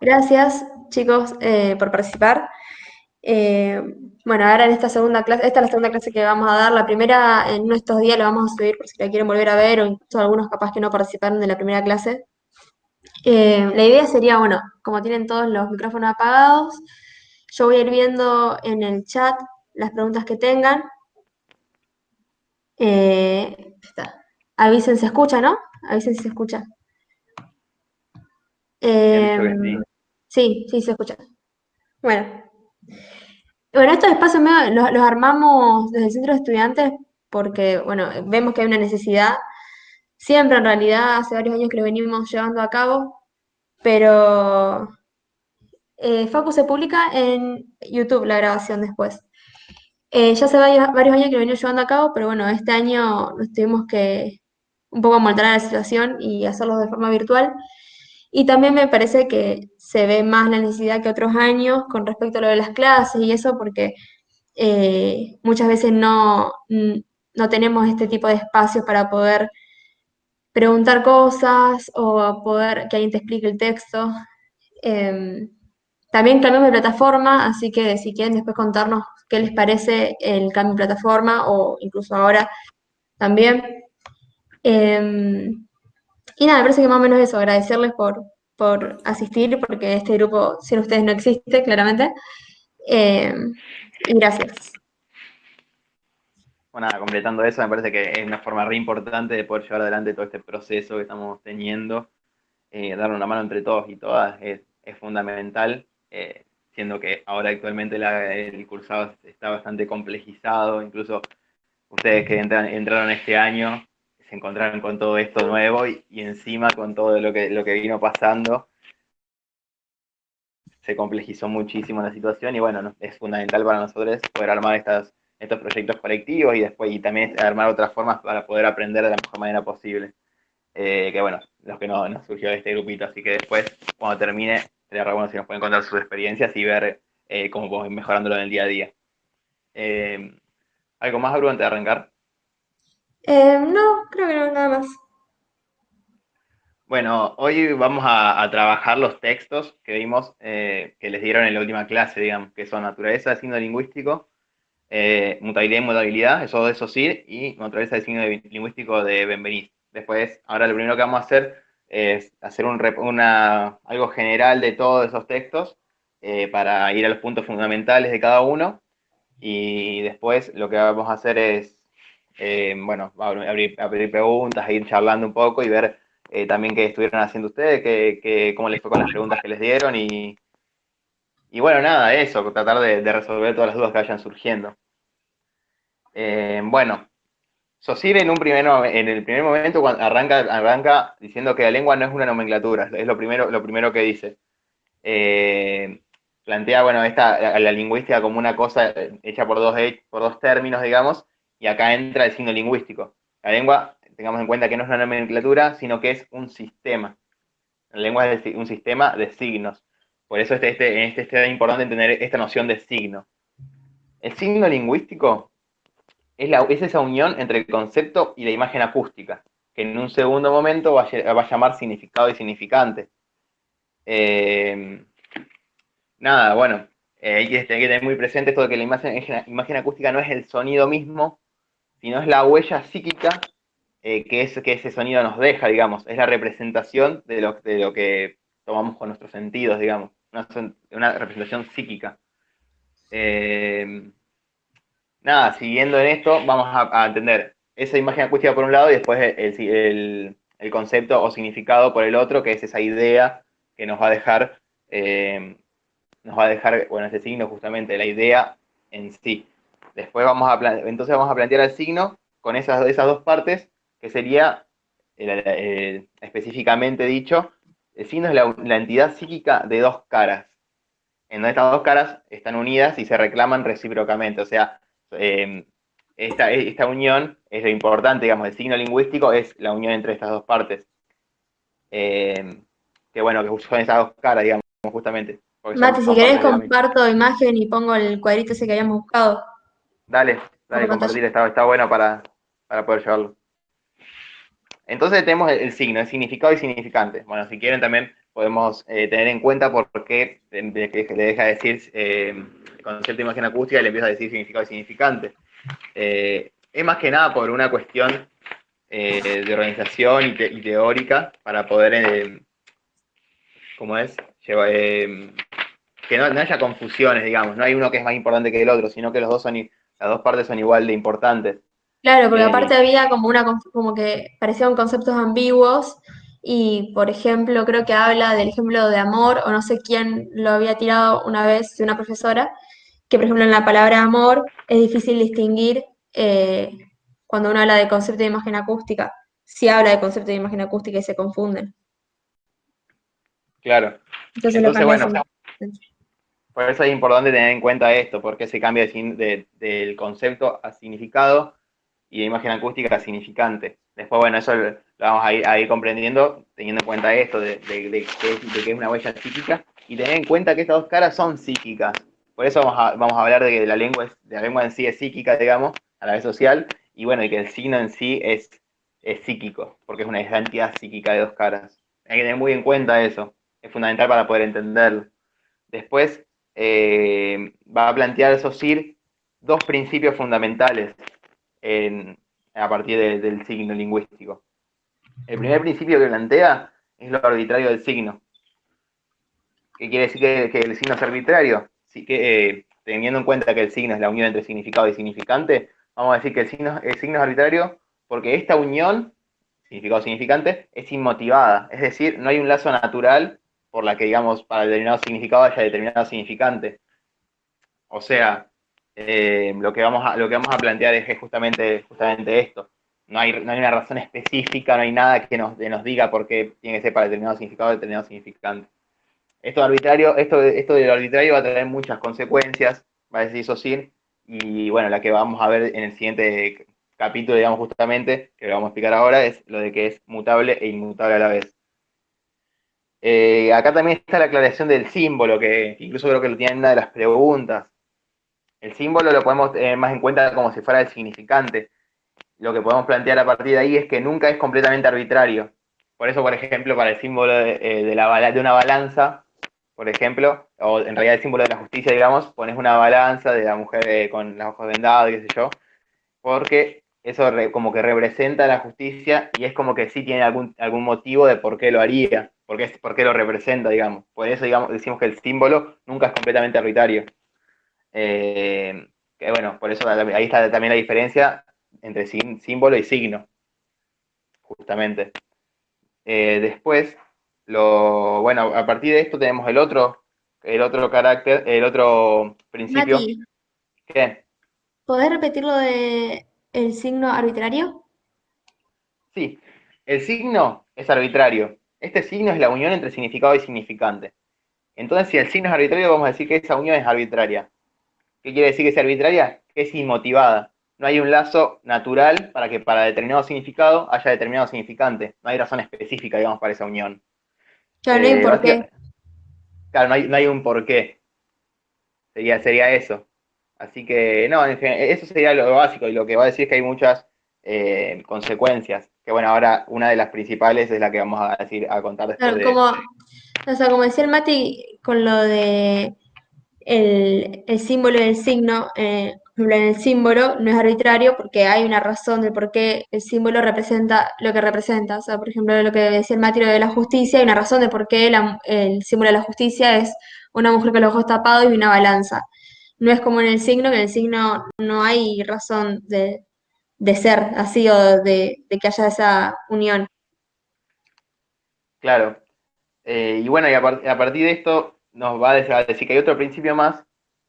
Gracias, chicos, por participar. Eh, bueno, ahora en esta segunda clase, esta es la segunda clase que vamos a dar. La primera en uno de estos días la vamos a subir por si la quieren volver a ver o incluso algunos capaz que no participaron de la primera clase. La idea sería, bueno, como tienen todos los micrófonos apagados, yo voy a ir viendo en el chat las preguntas que tengan. Está. Avisen si se escucha, ¿no? Avisen si se escucha. Me han dicho Eh, que sí. sí, sí se escucha. Bueno. Bueno, estos espacios los armamos desde el centro de estudiantes porque, bueno, vemos que hay una necesidad. Siempre, en realidad, hace varios años que lo venimos llevando a cabo, pero Facu se publica en YouTube la grabación después. Ya hace varios años que lo venimos llevando a cabo, pero bueno, este año nos tuvimos que un poco amoldar a la situación y hacerlo de forma virtual. Y también me parece que se ve más la necesidad que otros años con respecto a lo de las clases y eso, porque muchas veces no tenemos este tipo de espacios para poder preguntar cosas o poder que alguien te explique el texto. Em, También cambiamos de plataforma, así que si quieren después contarnos qué les parece el cambio de plataforma o incluso ahora también. Em, y nada, me parece que más o menos eso, agradecerles por asistir, porque este grupo sin ustedes no existe, claramente. Y gracias. Bueno, nada, completando eso, me parece que es una forma re importante de poder llevar adelante todo este proceso que estamos teniendo. Darle una mano entre todos y todas es fundamental, siendo que ahora actualmente el cursado está bastante complejizado, incluso ustedes que entraron este año se encontraron con todo esto nuevo y encima con todo lo que vino pasando, se complejizó muchísimo la situación y bueno, es fundamental para nosotros poder armar estos proyectos colectivos y después y también armar otras formas para poder aprender de la mejor manera posible. Que bueno, los que no nos surgió de este grupito, así que después, cuando termine, sería re bueno si nos pueden contar sus experiencias y ver cómo podemos ir mejorándolo en el día a día. Eh, ¿Algo más, Abru, antes de arrancar? No, creo que no, nada más. Bueno, hoy vamos a trabajar los textos que vimos que les dieron en la última clase, digamos, que son naturaleza de signo lingüístico, mutabilidad y modabilidad, eso sí, y naturaleza de signo lingüístico de Benveniste. Después, ahora lo primero que vamos a hacer es hacer algo general de todos esos textos para ir a los puntos fundamentales de cada uno y después lo que vamos a hacer es, bueno, abrir preguntas, ir charlando un poco y ver también qué estuvieron haciendo ustedes, cómo les fue con las preguntas que les dieron y bueno, nada, eso, tratar de resolver todas las dudas que vayan surgiendo. Bueno, Saussure en el primer momento cuando arranca diciendo que la lengua no es una nomenclatura, es lo primero que dice. Eh, Plantea, bueno, la lingüística como una cosa hecha por dos términos, digamos, y acá entra el signo lingüístico. La lengua, tengamos en cuenta que no es una nomenclatura, sino que es un sistema. La lengua es un sistema de signos. Por eso es importante entender esta noción de signo. El signo lingüístico es esa unión entre el concepto y la imagen acústica, que en un segundo momento va a llamar significado y significante. Eh, Nada, bueno, hay que tener muy presente esto de que la imagen acústica no es el sonido mismo, sino es la huella psíquica que ese sonido nos deja, digamos, es la representación de lo que tomamos con nuestros sentidos, digamos, una representación psíquica. Eh, Nada, siguiendo en esto, vamos a entender esa imagen acústica por un lado y después el concepto o significado por el otro, que es esa idea que eh, nos va a dejar, bueno, ese signo justamente, la idea en sí. Después entonces vamos a plantear el signo con esas dos partes, que sería, específicamente dicho, el signo es la entidad psíquica de dos caras, en donde estas dos caras están unidas y se reclaman recíprocamente. O sea, eh, esta unión es lo importante, digamos, el signo lingüístico es la unión entre estas dos partes. Eh, que bueno, que son esas dos caras, digamos, justamente, porque Mati, si son querés partes de lo mismo. comparto imagen y pongo el cuadrito ese que habíamos buscado Dale, por pantalla. compartir, está bueno para poder llevarlo. Entonces tenemos el signo, el significado y significante. Bueno, si quieren también podemos tener en cuenta por qué le deja de decir concepto de imagen acústica y le empieza a decir significado y significante. Es más que nada por una cuestión de organización y teórica para poder, ¿cómo es? Que no haya confusiones, digamos. No hay uno que es más importante que el otro, sino que las dos partes son igual de importantes. Claro, porque aparte Eh, había como como que parecían conceptos ambiguos y, por ejemplo, creo que habla del ejemplo de amor, o no sé quién lo había tirado una vez de una profesora, que por ejemplo en la palabra amor es difícil distinguir eh, cuando uno habla de concepto de imagen acústica, si habla de concepto de imagen acústica y se confunden. claro. Entonces lo Entonces, cambia bueno, así. por eso es importante tener en cuenta esto, porque se cambia del concepto a significado y de imagen acústica a significante. Después, bueno, eso lo vamos a ir comprendiendo teniendo en cuenta esto de que es una huella psíquica y tener en cuenta que estas dos caras son psíquicas. Por eso vamos a hablar de que la lengua en sí es psíquica, digamos, a la vez social, y bueno, y que el signo en sí es psíquico, porque es una entidad psíquica de dos caras. Hay que tener muy en cuenta eso, es fundamental para poder entenderlo. Después va a plantear Saussure dos principios fundamentales en, a partir del signo lingüístico. El primer principio que plantea es lo arbitrario del signo. ¿Qué quiere decir que el signo es arbitrario? Sí, teniendo en cuenta que el signo es la unión entre significado y significante, vamos a decir que el signo es arbitrario porque esta unión, significado-significante, es inmotivada. Es decir, no hay un lazo natural por la que, digamos, para determinado significado haya determinado significante. O sea, lo que vamos a plantear es justamente esto. No hay una razón específica, no hay nada que nos diga por qué tiene que ser para determinado significado o determinado significante. Esto de lo arbitrario va a traer muchas consecuencias, va a decir Saussure, y bueno, la que vamos a ver en el siguiente capítulo, digamos justamente, que lo vamos a explicar ahora, es lo de que es mutable e inmutable a la vez. Acá también está la aclaración del símbolo, que incluso creo que lo tiene en una de las preguntas. El símbolo lo podemos tener más en cuenta como si fuera el significante. Lo que podemos plantear a partir de ahí es que nunca es completamente arbitrario. Por eso, por ejemplo, para el símbolo de una balanza, por ejemplo, o en realidad el símbolo de la justicia, digamos, pones una balanza de la mujer con los ojos vendados, qué sé yo, porque eso como que representa la justicia y es como que sí tiene algún motivo de por qué lo haría, por qué lo representa, digamos. Por eso, digamos, decimos que el símbolo nunca es completamente arbitrario. Que bueno, por eso ahí está también la diferencia entre símbolo y signo, justamente. Después, bueno, a partir de esto tenemos el otro carácter, el otro principio, Mati, que ¿podés repetir lo de el signo arbitrario? sí, el signo es arbitrario. Este signo es la unión entre significado y significante. Entonces, si el signo es arbitrario, vamos a decir que esa unión es arbitraria. ¿Qué quiere decir que sea arbitraria? Que es inmotivada. No hay un lazo natural para que para determinado significado haya determinado significante. No hay razón específica, digamos, para esa unión. Claro, no hay un porqué. Claro, no hay un porqué. Sería eso. Así que, no, eso sería lo básico. Y lo que va a decir es que hay muchas consecuencias. Que bueno, ahora una de las principales es la que vamos a decir, a contar después Claro, de. o sea, como decía el Mati, con lo de el símbolo y el signo, por ejemplo, en el símbolo no es arbitrario porque hay una razón de por qué el símbolo representa lo que representa. O sea, por ejemplo, lo que decía el Mati lo de la justicia, hay una razón de por qué el símbolo de la justicia es una mujer con los ojos tapados y una balanza. No es como en el signo, que en el signo no hay razón de ser así o de que haya esa unión. Claro. Y bueno, a partir de esto nos va a decir que hay otro principio más,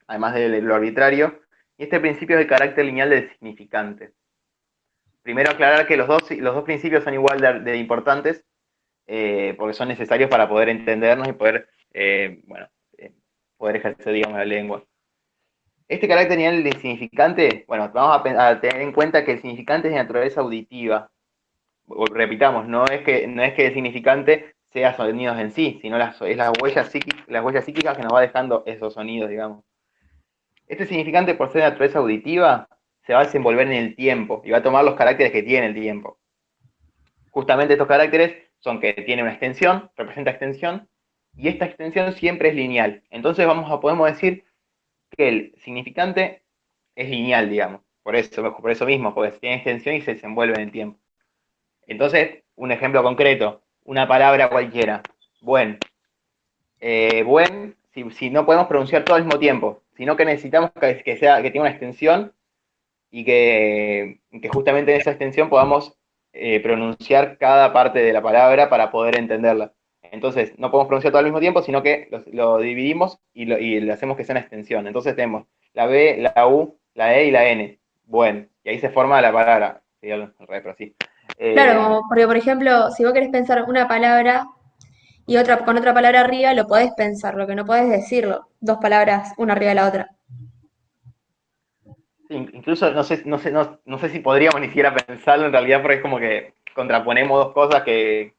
además de lo arbitrario, y este principio es el carácter lineal del significante. Primero aclarar que los dos principios son igual de importantes, porque son necesarios para poder entendernos y poder, bueno, poder ejercer, digamos, la lengua. Este carácter lineal del significante, bueno, vamos a tener en cuenta que el significante es de naturaleza auditiva. Repitamos, no es que el significante sea sonidos en sí, sino es las huellas psíquicas que nos va dejando esos sonidos, digamos. Este significante, por ser de naturaleza auditiva, se va a desenvolver en el tiempo y va a tomar los caracteres que tiene el tiempo. Justamente estos caracteres son que tiene una extensión, representa extensión, y esta extensión siempre es lineal. Entonces podemos decir que el significante es lineal, digamos. Por eso mismo, porque tiene extensión y se desenvuelve en el tiempo. Entonces, un ejemplo concreto, una palabra cualquiera, buen. Buen, si no podemos pronunciar todo al mismo tiempo, sino que necesitamos que tenga una extensión y que justamente en esa extensión podamos pronunciar cada parte de la palabra para poder entenderla. Entonces, no podemos pronunciar todo al mismo tiempo, sino que lo dividimos y le hacemos que sea una extensión. Entonces tenemos la B, la U, la E y la N. Bueno, y ahí se forma la palabra. Sí, al revés, pero sí. Claro, Eh, porque por ejemplo, si vos querés pensar una palabra y otra con otra palabra arriba, lo podés pensar, lo que no podés decirlo, dos palabras una arriba de la otra. sí, incluso no sé si podríamos ni siquiera pensarlo en realidad, porque es como que contraponemos dos cosas que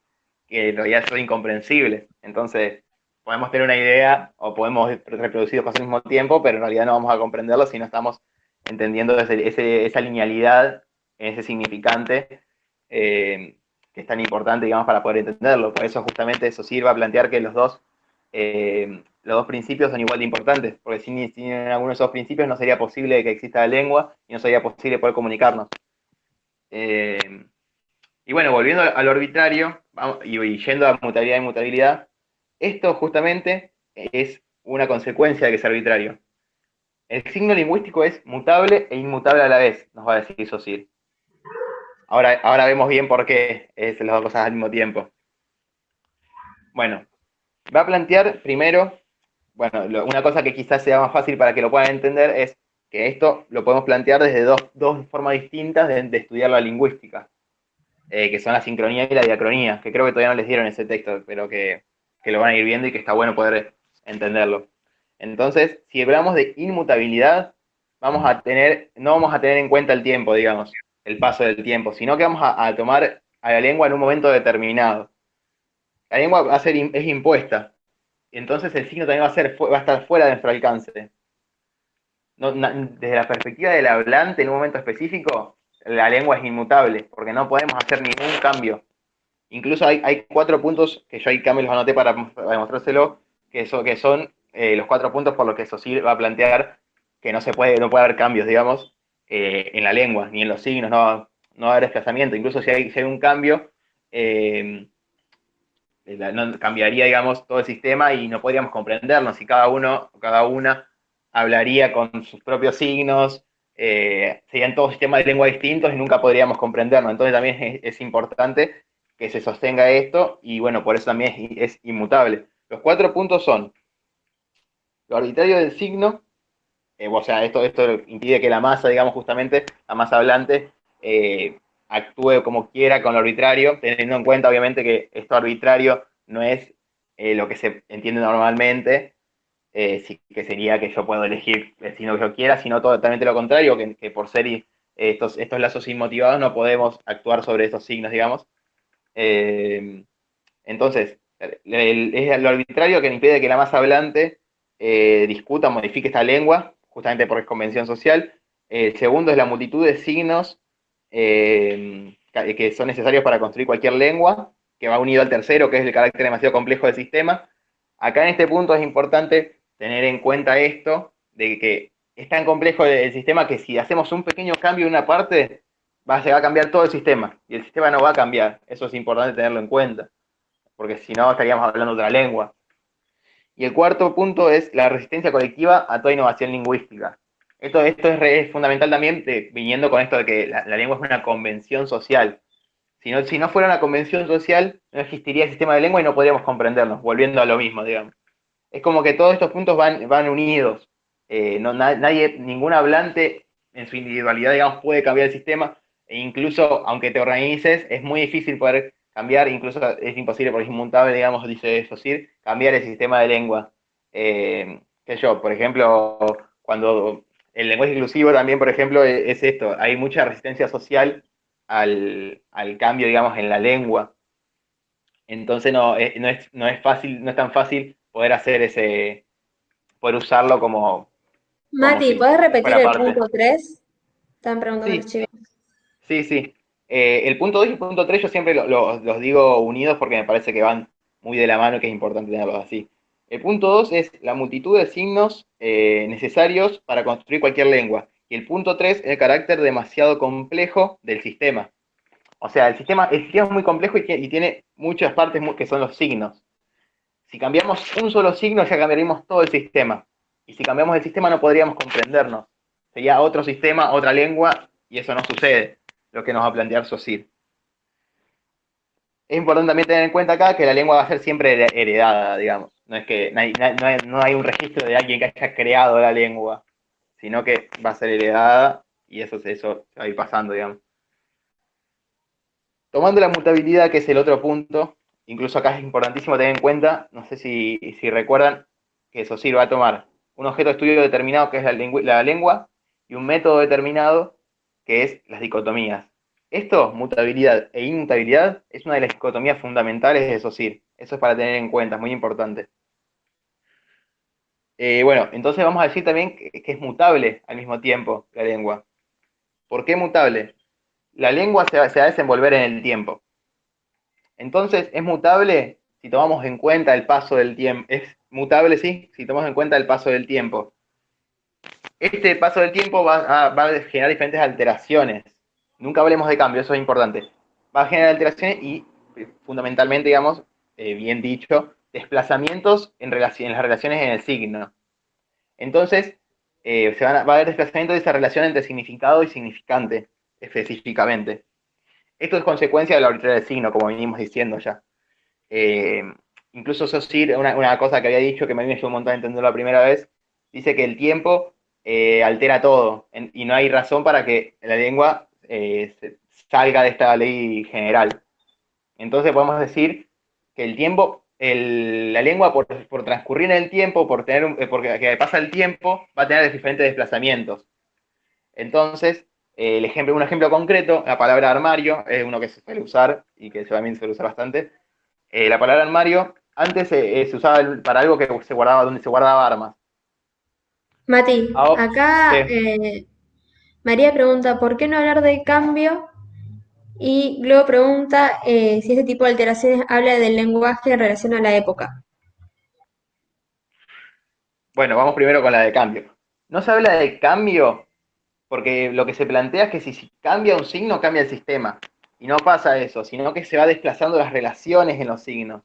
en realidad son incomprensibles. Entonces, podemos tener una idea o podemos reproducir dos cosas al mismo tiempo, pero en realidad no vamos a comprenderlo si no estamos entendiendo esa linealidad, ese significante que es tan importante, digamos, para poder entenderlo. Por eso justamente eso sirve a plantear que los dos principios son igual de importantes, porque sin alguno de esos principios no sería posible que exista la lengua y no sería posible poder comunicarnos. Eh, y bueno, volviendo al arbitrario y yendo a mutabilidad y mutabilidad, esto justamente es una consecuencia de que es arbitrario. El signo lingüístico es mutable e inmutable a la vez, nos va a decir Saussure. Ahora vemos bien por qué es las dos cosas al mismo tiempo. Bueno, va a plantear primero, bueno, una cosa que quizás sea más fácil para que lo puedan entender es que esto lo podemos plantear desde dos formas distintas de estudiar la lingüística. Que son la sincronía y la diacronía, que creo que todavía no les dieron ese texto, pero que lo van a ir viendo y que está bueno poder entenderlo. Entonces, si hablamos de inmutabilidad, no vamos a tener en cuenta el tiempo, digamos, el paso del tiempo, sino que vamos a tomar a la lengua en un momento determinado. La lengua es impuesta, entonces el signo también va a estar fuera de nuestro alcance. Desde la perspectiva del hablante en un momento específico, la lengua es inmutable, porque no podemos hacer ningún cambio. Incluso hay 4 puntos que yo ahí me los anoté para demostrárselo, que son los 4 puntos por los que Saussure va a plantear que no puede haber cambios, digamos, en la lengua, ni en los signos, no va a haber desplazamiento. Incluso si hay un cambio, eh, no, cambiaría, digamos, todo el sistema y no podríamos comprendernos si cada uno o cada una hablaría con sus propios signos, serían todos sistemas de lengua distintos y nunca podríamos comprendernos. Entonces también es importante que se sostenga esto y bueno, por eso también es inmutable. Los 4 puntos son lo arbitrario del signo, o sea, esto impide que la masa, digamos, justamente, la masa hablante, actúe como quiera con lo arbitrario, teniendo en cuenta, obviamente, que esto arbitrario no es lo que se entiende normalmente, que sería que yo puedo elegir el signo que yo quiera, sino totalmente lo contrario, que por ser estos lazos inmotivados no podemos actuar sobre estos signos, digamos. Eh, entonces, es lo arbitrario que impide que la masa hablante discuta, modifique esta lengua, justamente porque es convención social. El segundo es la multitud de signos que son necesarios para construir cualquier lengua, que va unido al tercero, que es el carácter demasiado complejo del sistema. Acá en este punto es importante tener en cuenta esto, de que es tan complejo el sistema que si hacemos un pequeño cambio en una parte, se va a cambiar todo el sistema, y el sistema no va a cambiar. Eso es importante tenerlo en cuenta, porque si no estaríamos hablando otra lengua. Y el cuarto punto es la resistencia colectiva a toda innovación lingüística. Esto es fundamental también, viniendo con esto de que la lengua es una convención social. Si no fuera una convención social, no existiría el sistema de lengua y no podríamos comprendernos, volviendo a lo mismo, digamos. Es como que todos estos puntos van unidos. Ningún hablante en su individualidad, digamos, puede cambiar el sistema. E incluso, aunque te organices, es muy difícil poder cambiar, incluso es imposible porque es inmutable, digamos, dice Saussure, cambiar el sistema de lengua. Por ejemplo, cuando el lenguaje inclusivo también, por ejemplo, es esto, hay mucha resistencia social al cambio, digamos, en la lengua. Entonces no es fácil, no es tan fácil poder hacer poder usarlo como Mati, si ¿podés repetir fuera el parte. punto 3? Están preguntando los Sí, chicos. sí, sí. El punto 2 y el punto 3 yo siempre los digo unidos porque me parece que van muy de la mano, que es importante tenerlos así. El punto 2 es la multitud de signos necesarios para construir cualquier lengua. Y el punto 3 es el carácter demasiado complejo del sistema. O sea, el sistema es muy complejo y tiene muchas partes que son los signos. Si cambiamos un solo signo, ya cambiaríamos todo el sistema. Y si cambiamos el sistema, no podríamos comprendernos. Sería otro sistema, otra lengua, y eso no sucede, lo que nos va a plantear Saussure. Es importante también tener en cuenta acá que la lengua va a ser siempre heredada, digamos. No es que no hay un registro de alguien que haya creado la lengua, sino que va a ser heredada y eso se va a ir pasando, digamos. Tomando la mutabilidad, que es el otro punto, incluso acá es importantísimo tener en cuenta, no sé si recuerdan, que Saussure va a tomar un objeto de estudio determinado, que es la lengua, y un método determinado, que es las dicotomías. Esto, mutabilidad e inmutabilidad, es una de las dicotomías fundamentales de Saussure. Eso es para tener en cuenta, es muy importante. Bueno, entonces vamos a decir también que es mutable al mismo tiempo la lengua. ¿Por qué mutable? La lengua se va a desenvolver en el tiempo. Entonces, es mutable si tomamos en cuenta el paso del tiempo. Es mutable, sí, si tomamos en cuenta el paso del tiempo. Este paso del tiempo va a generar diferentes alteraciones. Nunca hablemos de cambio, eso es importante. Va a generar alteraciones y, fundamentalmente, digamos, bien dicho, desplazamientos en las relaciones en el signo. Entonces, va a haber desplazamiento de esa relación entre significado y significante, específicamente. Esto es consecuencia de la arbitrariedad del signo, como venimos diciendo ya. Eh, Incluso Saussure, una cosa que había dicho que a mí me ayudó un montón a entenderlo la primera vez, dice que el tiempo altera todo y no hay razón para que la lengua salga de esta ley general. Entonces podemos decir que el tiempo, la lengua por transcurrir en el tiempo, porque pasa el tiempo, va a tener diferentes desplazamientos. Entonces, un ejemplo concreto, la palabra armario es uno que se suele usar y que también se suele usar bastante. La palabra armario antes se usaba para algo que se guardaba, donde se guardaba armas. Mati, Ahora, acá sí. María pregunta, ¿por qué no hablar de cambio? Y luego pregunta si este tipo de alteraciones habla del lenguaje en relación a la época. Bueno, vamos primero con la de cambio. No se habla de cambio porque lo que se plantea es que si cambia un signo, cambia el sistema. Y no pasa eso, sino que se va desplazando las relaciones en los signos.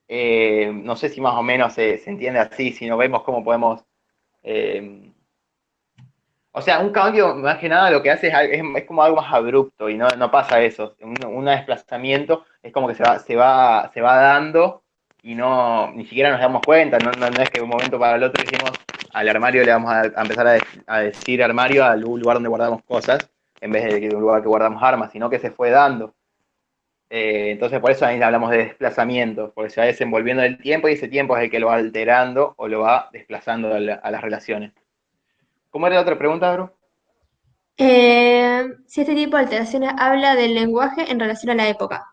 No sé si más o menos se entiende así, si no vemos cómo podemos... eh, o sea, un cambio, más que nada, lo que hace es como algo más abrupto y no pasa eso. Un desplazamiento es como que se va dando y ni siquiera nos damos cuenta. No es que de un momento para el otro dijimos al armario le vamos a empezar a decir armario al lugar donde guardamos cosas en vez de un lugar que guardamos armas, sino que se fue dando. Entonces por eso ahí hablamos de desplazamiento, porque se va desenvolviendo el tiempo y ese tiempo es el que lo va alterando o lo va desplazando a las relaciones. ¿Cómo era la otra pregunta, Bru? Si este tipo de alteraciones habla del lenguaje en relación a la época.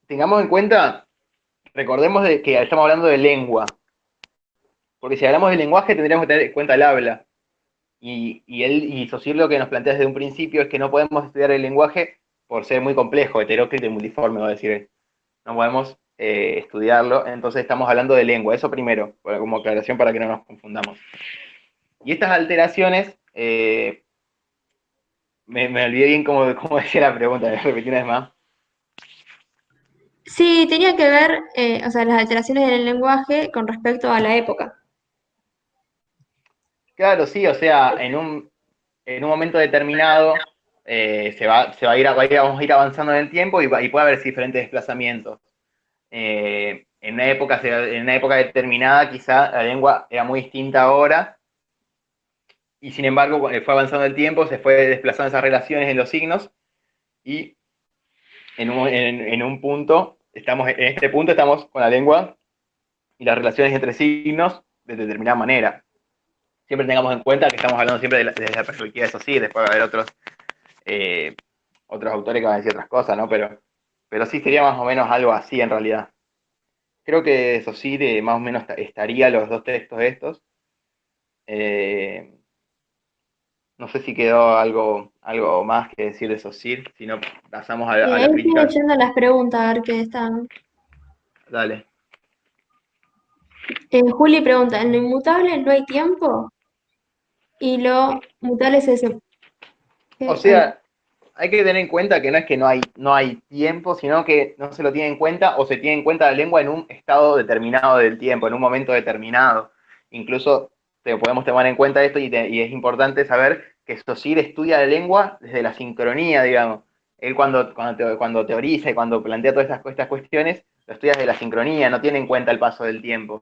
Tengamos en cuenta, recordemos de que estamos hablando de lengua, porque si hablamos de lenguaje tendríamos que tener en cuenta el habla. Y Saussure lo que nos plantea desde un principio es que no podemos estudiar el lenguaje por ser muy complejo, heteróclito y multiforme, va a decir. No podemos estudiarlo, entonces estamos hablando de lengua, eso primero, como aclaración para que no nos confundamos. Y estas alteraciones, me olvidé bien cómo decía la pregunta, me repetí una vez más. Sí, tenía que ver, o sea, las alteraciones en el lenguaje con respecto a la época. Claro, sí, o sea, en un momento determinado vamos a ir avanzando en el tiempo y puede haber diferentes desplazamientos. En una época determinada quizá la lengua era muy distinta ahora y sin embargo fue avanzando el tiempo, se fue desplazando esas relaciones en los signos y en un punto, en este punto estamos con la lengua y las relaciones entre signos de determinada manera. Siempre tengamos en cuenta que estamos hablando siempre desde la perspectiva de eso sí, después va a haber eh, otros autores que van a decir otras cosas, ¿no? Pero sí sería más o menos algo así en realidad. Creo que eso sí, más o menos estaría los dos textos estos. Eh, No sé si quedó algo más que decir de SOSIR, si no pasamos a Ahí la estoy crítica. leyendo las preguntas a ver qué están. Dale. Juli pregunta, ¿en lo inmutable no hay tiempo? Y lo mutable es eso. O Ahí. sea, hay que tener en cuenta que no es que no hay tiempo, sino que no se lo tiene en cuenta o se tiene en cuenta la lengua en un estado determinado del tiempo, en un momento determinado. Incluso podemos tomar en cuenta esto y es importante saber que Saussure estudia la lengua desde la sincronía, digamos. Él cuando teoriza y cuando plantea todas estas cuestiones, lo estudia desde la sincronía, no tiene en cuenta el paso del tiempo.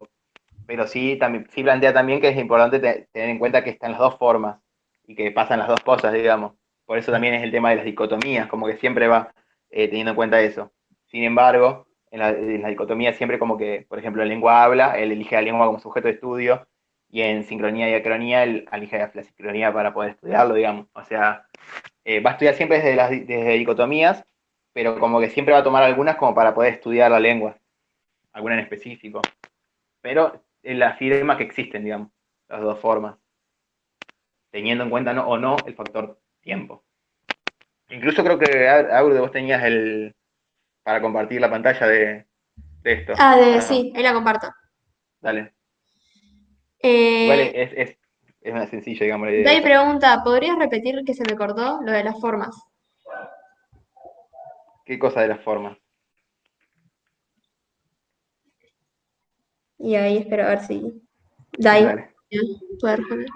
Pero sí plantea también que es importante tener en cuenta que están las dos formas y que pasan las dos cosas, digamos. Por eso también es el tema de las dicotomías, como que siempre va teniendo en cuenta eso. Sin embargo, en la dicotomía siempre como que, por ejemplo, en lengua habla, él elige la lengua como sujeto de estudio, y en sincronía y acronía él elige la sincronía para poder estudiarlo, digamos. O sea, va a estudiar siempre desde dicotomías, pero como que siempre va a tomar algunas como para poder estudiar la lengua, alguna en específico. Pero él afirma que existen, digamos, las dos formas, teniendo en cuenta o no el factor tiempo. Incluso creo que, Aure, vos tenías para compartir la pantalla de esto. ¿O no? Sí, ahí la comparto. Dale. Igual Eh, es más sencillo, digamos, la idea Dai esa. pregunta, ¿podrías repetir que se me cortó lo de las formas? ¿Qué cosa de las formas? Y ahí espero a ver si Dai Dale. puede responder.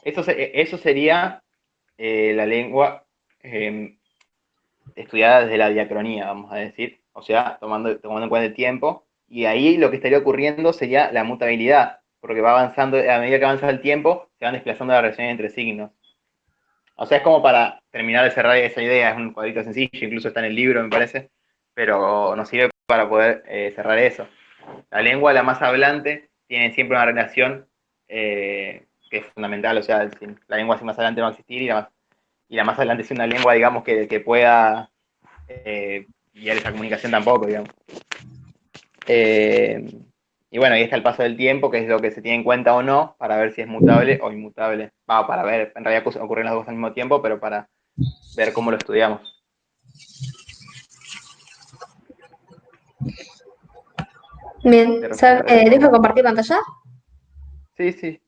Eso sería la lengua eh, estudiada desde la diacronía, vamos a decir, o sea, tomando en cuenta el tiempo, y ahí lo que estaría ocurriendo sería la mutabilidad, porque va avanzando, a medida que avanza el tiempo, se van desplazando las relaciones entre signos. O sea, es como para terminar de cerrar esa idea, es un cuadrito sencillo, incluso está en el libro, me parece, pero nos sirve para poder cerrar eso. La lengua, la más hablante, tiene siempre una relación que es fundamental, o sea, la lengua sin más adelante no va a existir, y la más adelante es una lengua, digamos, que pueda guiar esa comunicación tampoco, digamos. Eh, y bueno, ahí está el paso del tiempo, que es lo que se tiene en cuenta o no, para ver si es mutable o inmutable. Para ver, en realidad ocurren las dos al mismo tiempo, pero para ver cómo lo estudiamos. ¿Te Bien, respondió de esa ¿dejo forma? compartir pantalla? Sí, sí.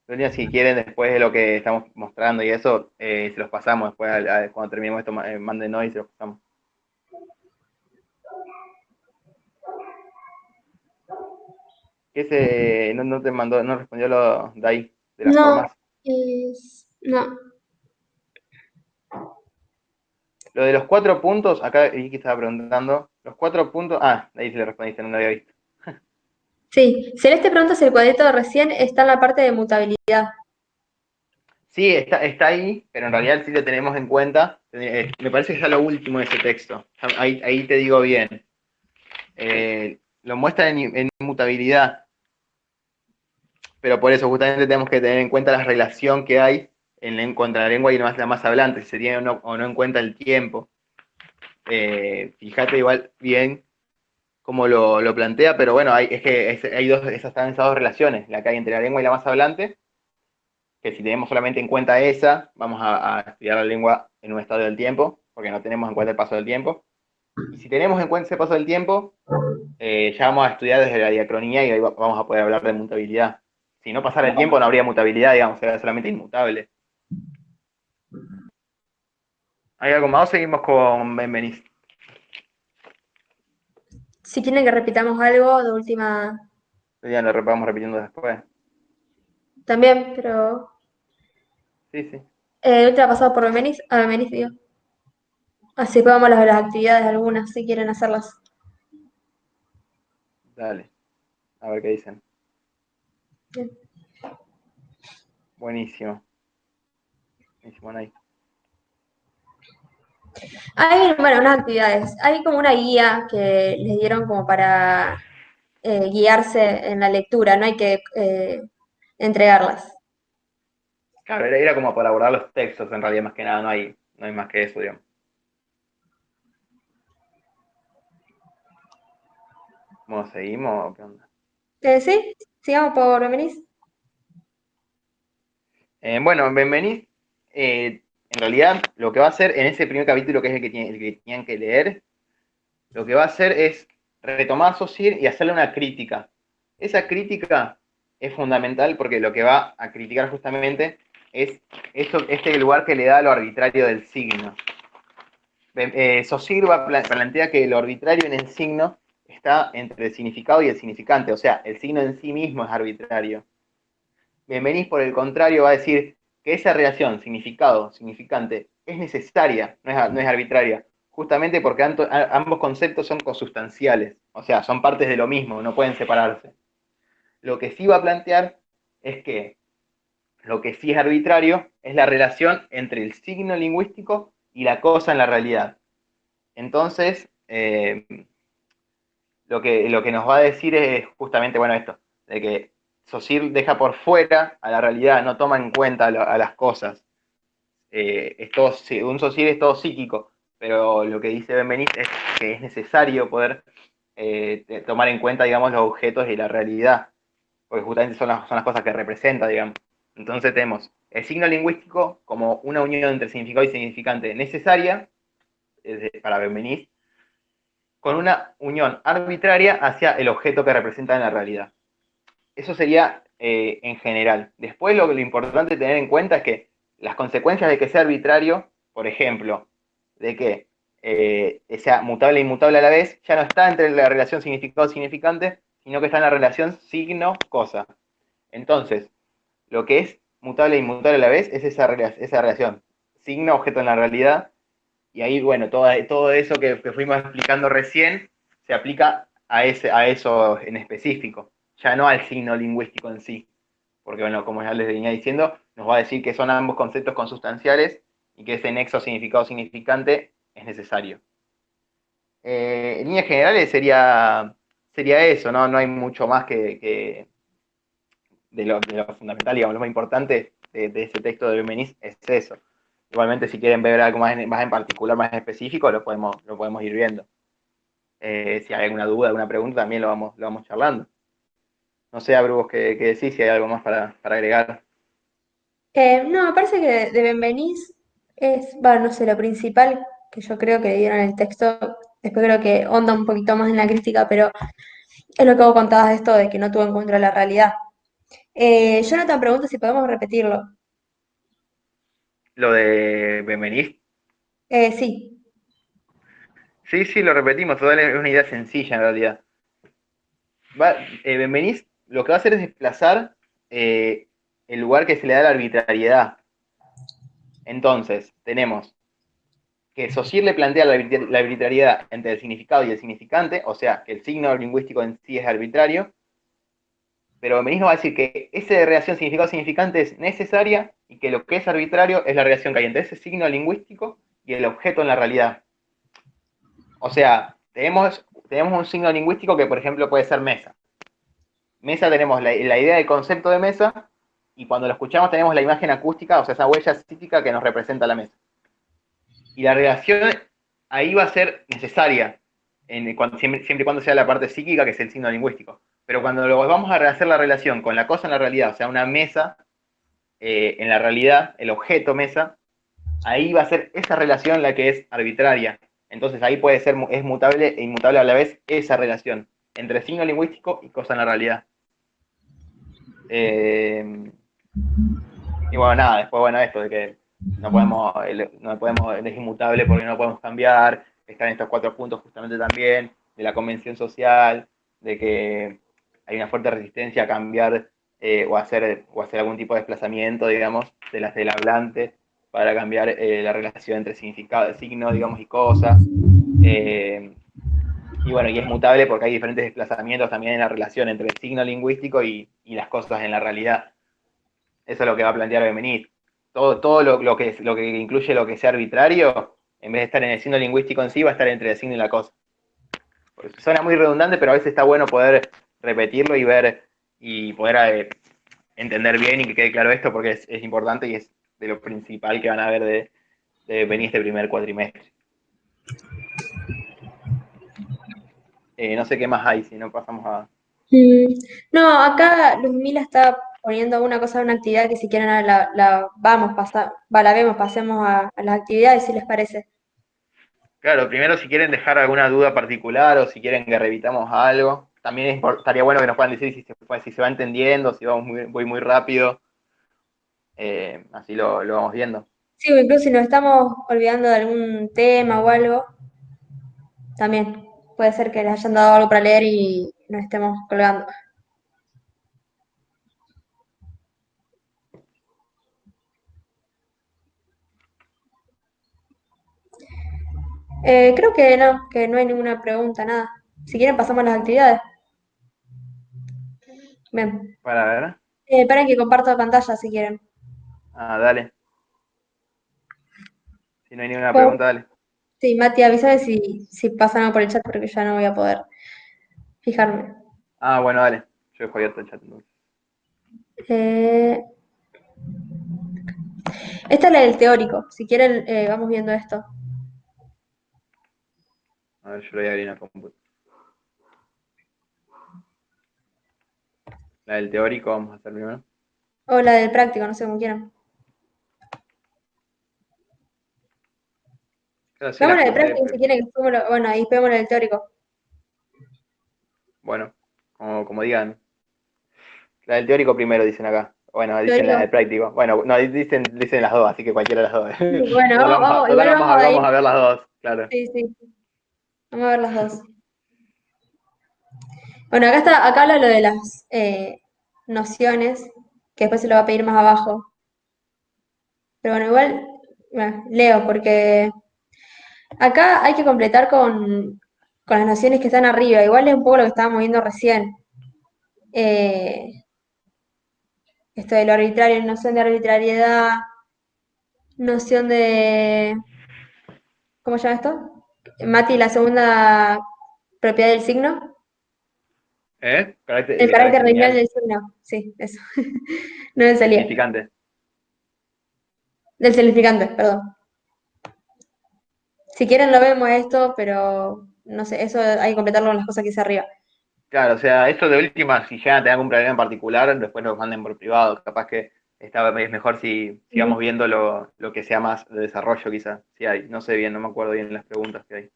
Sonia, si quieren, después de lo que estamos mostrando y eso, se los pasamos después, cuando terminemos esto, mándenos y se los pasamos. No te mandó, no respondió lo de ahí, de las No, formas? no. Lo de los 4 puntos, acá Vicky estaba preguntando, los 4 puntos, ahí se le respondiste, no lo había visto. Sí, Celeste pregunta si el cuadrito de recién está en la parte de mutabilidad. Sí, está ahí, pero en realidad sí lo tenemos en cuenta. Me parece que está lo último de ese texto. Ahí te digo bien. Lo muestra en mutabilidad, pero por eso justamente tenemos que tener en cuenta la relación que hay contra la lengua y la más hablante, si se tiene o no en cuenta el tiempo. Fíjate igual bien cómo lo plantea, pero bueno, es que están esas dos relaciones, la que hay entre la lengua y la más hablante, que si tenemos solamente en cuenta esa, vamos a estudiar la lengua en un estado del tiempo, porque no tenemos en cuenta el paso del tiempo. Y si tenemos en cuenta ese paso del tiempo, ya vamos a estudiar desde la diacronía y ahí vamos a poder hablar de mutabilidad. Si no pasara el tiempo, no habría mutabilidad, digamos, sería solamente inmutable. ¿Hay algo más o seguimos con Benveniste? Si quieren que repitamos algo, de última Ya lo vamos repitiendo después. también, pero Sí, sí, de última pasado por Bemenis, a Bemenis digo. Así que vamos a las actividades algunas, si quieren hacerlas. dale, a ver qué dicen. Bien. Buenísimo, buenísimo, Nay. Hay, bueno, unas actividades. Hay como una guía que les dieron como para guiarse en la lectura, no hay que entregarlas. Claro, era como para abordar los textos, en realidad, más que nada, no hay más que eso, digamos. ¿Cómo seguimos? ¿Qué onda? Sí, sigamos por Benvenís. Bueno, Benvenís, en realidad lo que va a hacer en ese primer capítulo, que es el que tenían que leer, lo que va a hacer es retomar Saussure y hacerle una crítica. Esa crítica es fundamental porque lo que va a criticar justamente es este lugar que le da lo arbitrario del signo. Saussure plantea que lo arbitrario en el signo está entre el significado y el significante, o sea, el signo en sí mismo es arbitrario. Benvenís, por el contrario, va a decir que esa relación significado-significante es necesaria, no es arbitraria, justamente porque ambos conceptos son consustanciales, o sea, son partes de lo mismo, no pueden separarse. Lo que sí va a plantear es que lo que sí es arbitrario es la relación entre el signo lingüístico y la cosa en la realidad. Entonces, lo que nos va a decir es justamente, bueno, esto, de que Saussure deja por fuera a la realidad, no toma en cuenta a las cosas. Un Saussure es todo psíquico, pero lo que dice Benveniste es que es necesario poder tomar en cuenta, digamos, los objetos y la realidad, porque justamente son las cosas que representa, digamos. Entonces tenemos el signo lingüístico como una unión entre significado y significante necesaria para Benveniste, con una unión arbitraria hacia el objeto que representa en la realidad. Eso sería en general. Después lo importante tener en cuenta es que las consecuencias de que sea arbitrario, por ejemplo, de que sea mutable e inmutable a la vez, ya no está entre la relación significado-significante, sino que está en la relación signo-cosa. Entonces, lo que es mutable e inmutable a la vez es esa relación signo-objeto en la realidad, y ahí, bueno, todo eso que fuimos explicando recién se aplica a eso en específico, ya no al signo lingüístico en sí. Porque, bueno, como ya les venía diciendo, nos va a decir que son ambos conceptos consustanciales y que ese nexo significado-significante es necesario. En líneas generales sería eso, ¿no? No hay mucho más que de lo fundamental, digamos, lo más importante de ese texto de Benveniste es eso. Igualmente, si quieren ver algo más en particular, más específico, lo podemos ir viendo. Si hay alguna duda, alguna pregunta, también lo vamos charlando. No sé, Abrugos, qué decís, si hay algo más para agregar. No, me parece que de Benvenís es, bueno, no sé, lo principal que yo creo que dieron en el texto. Después creo que onda un poquito más en la crítica, pero es lo que vos contabas de esto de que no tuvo en cuenta la realidad. Jonathan pregunta si podemos repetirlo. Lo de Benveniste. Sí. Sí, sí, lo repetimos, total es una idea sencilla en realidad. Benveniste lo que va a hacer es desplazar el lugar que se le da a la arbitrariedad. Entonces, tenemos que Saussure le plantea la arbitrariedad entre el significado y el significante, o sea, que el signo lingüístico en sí es arbitrario, pero Benveniste va a decir que esa relación significado-significante es necesaria y que lo que es arbitrario es la relación que hay entre ese signo lingüístico y el objeto en la realidad. O sea, tenemos un signo lingüístico que, por ejemplo, puede ser mesa. Mesa tenemos la idea del concepto de mesa y cuando lo escuchamos tenemos la imagen acústica, o sea, esa huella psíquica que nos representa la mesa. Y la relación ahí va a ser necesaria, siempre y cuando sea la parte psíquica, que es el signo lingüístico. Pero cuando lo vamos a hacer la relación con la cosa en la realidad, o sea, una mesa en la realidad, el objeto mesa, ahí va a ser esa relación la que es arbitraria. Entonces ahí puede ser, es mutable e inmutable a la vez esa relación entre signo lingüístico y cosa en la realidad. Eh, y bueno, nada, después, bueno, esto de que no podemos, es inmutable porque no podemos cambiar, están estos 4 puntos justamente también, de la convención social, de que hay una fuerte resistencia a cambiar o hacer algún tipo de desplazamiento, digamos, del hablante para cambiar la relación entre significado, signo, digamos, y cosa. Eh, y bueno, y es mutable porque hay diferentes desplazamientos también en la relación entre el signo lingüístico y las cosas en la realidad. Eso es lo que va a plantear Benveniste. Todo lo que incluye lo que sea arbitrario, en vez de estar en el signo lingüístico en sí, va a estar entre el signo y la cosa. Suena muy redundante, pero a veces está bueno poder repetirlo y ver y poder entender bien y que quede claro esto, porque es importante y es de lo principal que van a ver de venir este primer cuatrimestre. No sé qué más hay, si no pasamos a... Mm, No, acá Luzmila está poniendo una cosa, una actividad que si quieren vamos, la vemos, pasemos a las actividades si les parece. Claro, primero si quieren dejar alguna duda particular o si quieren que repitamos algo, también estaría bueno que nos puedan decir si se va entendiendo, si vamos voy muy rápido, así lo vamos viendo. Sí, o incluso si nos estamos olvidando de algún tema o algo, también puede ser que les hayan dado algo para leer y nos estemos colgando. Creo que no hay ninguna pregunta, nada. Si quieren pasamos a las actividades. Bien. Para ver. Esperen que comparto pantalla si quieren. Ah, dale. Si no hay ninguna Oh, pregunta, dale. sí, Mati, avísame si pasan algo por el chat porque ya no voy a poder fijarme. Ah, bueno, dale. Yo dejo abierto el chat entonces. Eh, Esta es la del teórico. Si quieren, vamos viendo esto. A ver, yo lo voy a abrir en la computadora. La del teórico vamos a hacer primero. O la del práctico, no sé cómo quieran. Claro, sí, Vamos la a la del puse, práctico si pero quieren. Bueno, ahí vemos la del teórico. bueno, como digan. La del teórico primero dicen acá. Bueno, dicen la del Teórico. práctico. Bueno, no, dicen las dos, así que cualquiera de las dos. Bueno, igual vamos a Vamos ir. a ver las dos, claro. Sí, sí. Vamos a ver las dos. Bueno, acá habla lo de las nociones, que después se lo va a pedir más abajo. Pero bueno, igual leo, porque acá hay que completar con las nociones que están arriba. Igual es un poco lo que estábamos viendo recién. Eh, Esto de lo arbitrario, noción de arbitrariedad, noción de... ¿Cómo se llama esto? Mati, la segunda propiedad del signo. El El carácter carácter lineal lineal, del signo. Sí, eso. No me salía. significante. Del significante, perdón. Si quieren lo vemos esto, pero no sé, eso hay que completarlo con las cosas que hice arriba. Claro, o sea, esto de última, si llegan a tener algún problema en particular, después nos manden por privado. Capaz que es mejor si vamos Ujú. viendo lo que sea más de desarrollo, quizás. Si hay, no sé bien, no me acuerdo bien las preguntas que hay.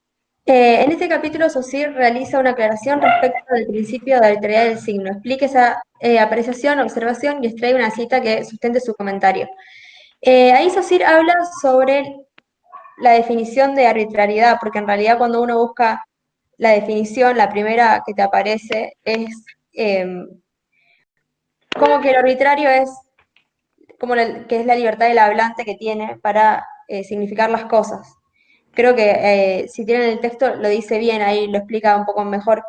En este capítulo, Saussure realiza una aclaración respecto del principio de arbitrariedad del signo. Explica esa apreciación, observación y extrae una cita que sustente su comentario. Ahí Saussure habla sobre la definición de arbitrariedad, porque en realidad cuando uno busca la definición, la primera que te aparece es eh, como que el arbitrario es que es la libertad del hablante que tiene para significar las cosas. Creo que si tienen el texto lo dice bien, ahí lo explica un poco mejor,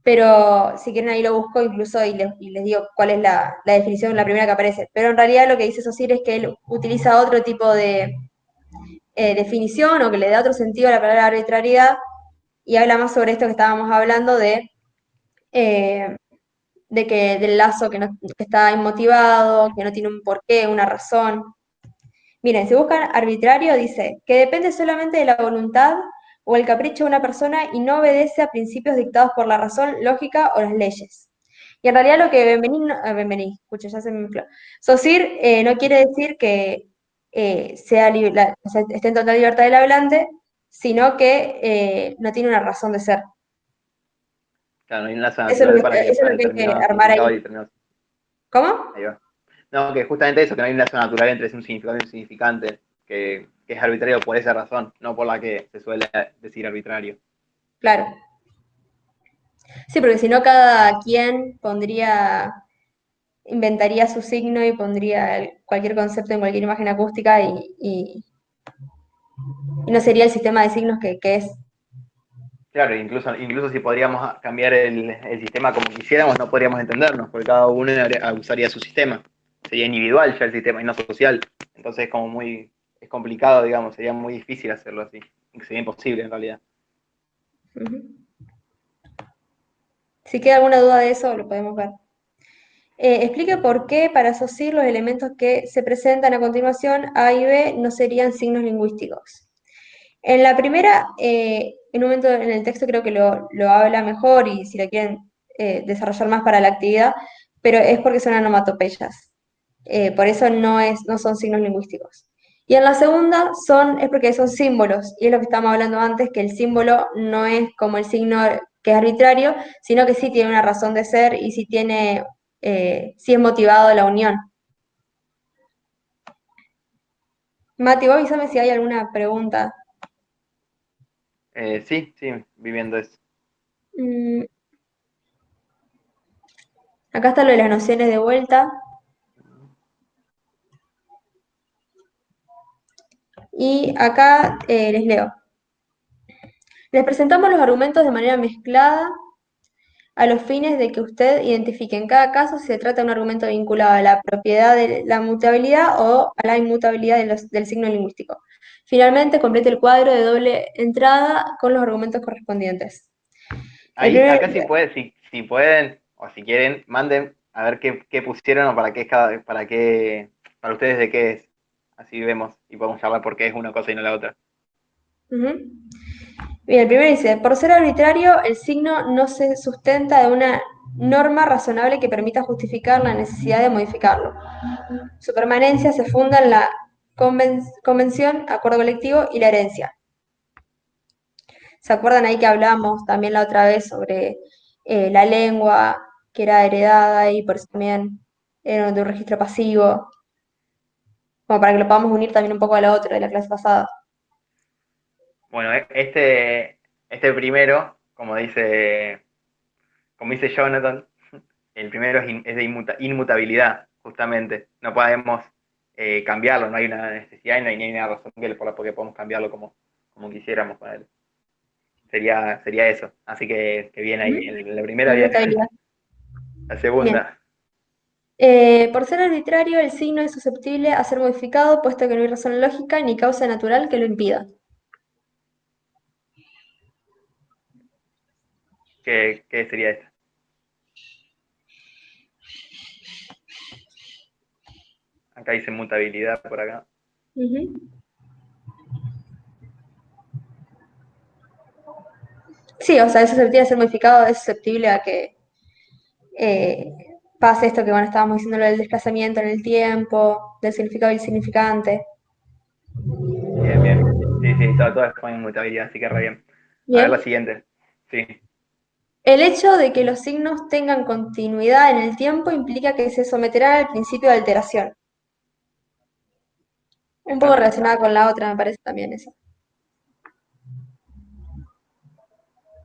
pero si quieren ahí lo busco incluso y les digo cuál es la definición, la primera que aparece. Pero en realidad lo que dice Saussure es que él utiliza otro tipo de definición o que le da otro sentido a la palabra arbitrariedad y habla más sobre esto que estábamos hablando eh, de que del lazo que está inmotivado, que no tiene un porqué, una razón. Miren, si buscan arbitrario, dice que depende solamente de la voluntad o el capricho de una persona y no obedece a principios dictados por la razón, lógica o las leyes. Y en realidad lo que Benvení, escucha, ya se me mezcló. Saussure no quiere decir que o sea, esté en total libertad del hablante, sino que no tiene una razón de ser. Claro, no hay un lazo Eso es lo natural eso es para lo que hay que determinado armar significado y ahí. determinado. ¿Cómo? Ahí va. No, que justamente eso, que no hay un lazo natural entre un significado y un significante, que es arbitrario por esa razón, no por la que se suele decir arbitrario. Claro. Sí, porque si no cada quien inventaría su signo y pondría cualquier concepto en cualquier imagen acústica y no sería el sistema de signos que es. Claro, incluso si podríamos cambiar el sistema como quisiéramos, no podríamos entendernos, porque cada uno usaría su sistema. Sería individual ya el sistema y no social. Entonces es complicado, digamos, sería muy difícil hacerlo así. Sería imposible en realidad. Ujú. Si queda alguna duda de eso, lo podemos ver. Explique por qué para asociar los elementos que se presentan a continuación, A y B, no serían signos lingüísticos. En la primera, en un momento en el texto creo que lo habla mejor y si lo quieren desarrollar más para la actividad, pero es porque son onomatopeyas. Por eso no son signos lingüísticos. Y en la segunda es porque son símbolos, y es lo que estábamos hablando antes, que el símbolo no es como el signo que es arbitrario, sino que sí tiene una razón de ser y sí es motivado la unión. Mati, vos avísame si hay alguna pregunta. Sí, sí, viviendo eso. Mm, acá está lo de las nociones de vuelta. Y acá les leo. Les presentamos los argumentos de manera mezclada a los fines de que usted identifique en cada caso si se trata de un argumento vinculado a la propiedad de la mutabilidad o a la inmutabilidad del signo lingüístico. Finalmente, complete el cuadro de doble entrada con los argumentos correspondientes. El Ahí, primer, acá si pueden, o si quieren, manden a ver qué pusieron o para qué es para ustedes de qué es. Así vemos y podemos saber por qué es una cosa y no la otra. Ujú. Bien, el primero dice, por ser arbitrario, el signo no se sustenta de una norma razonable que permita justificar la necesidad de modificarlo. Su permanencia se funda en la convención, acuerdo colectivo y la herencia. ¿Se acuerdan ahí que hablamos también la otra vez sobre la lengua que era heredada y por eso también era de un registro pasivo? Como para que lo podamos unir también un poco a la otra de la clase pasada. Bueno, este primero, como dice Jonathan, el primero es de inmutabilidad, justamente. No podemos cambiarlo, no hay una necesidad y no hay ni una razón por la que podemos cambiarlo como quisiéramos con él. Sería eso. Así que bien ahí. Ujú. La primera bien. Inmutabilidad. La Bien. segunda. Por ser arbitrario, el signo es susceptible a ser modificado, puesto que no hay razón lógica ni causa natural que lo impida. ¿Qué sería esta? Acá dice mutabilidad por acá. Ujú. Sí, o sea, es susceptible a ser modificado, es susceptible a que eh, pase esto que bueno, estábamos diciendo, lo del desplazamiento en el tiempo, del significado y el significante. Bien, bien. Sí, sí, todo es con inmutabilidad, así que re bien. A ver la Bien. siguiente. Sí. El hecho de que los signos tengan continuidad en el tiempo implica que se someterán al principio de alteración. Un poco ¿Esta? relacionada con la otra, me parece también eso.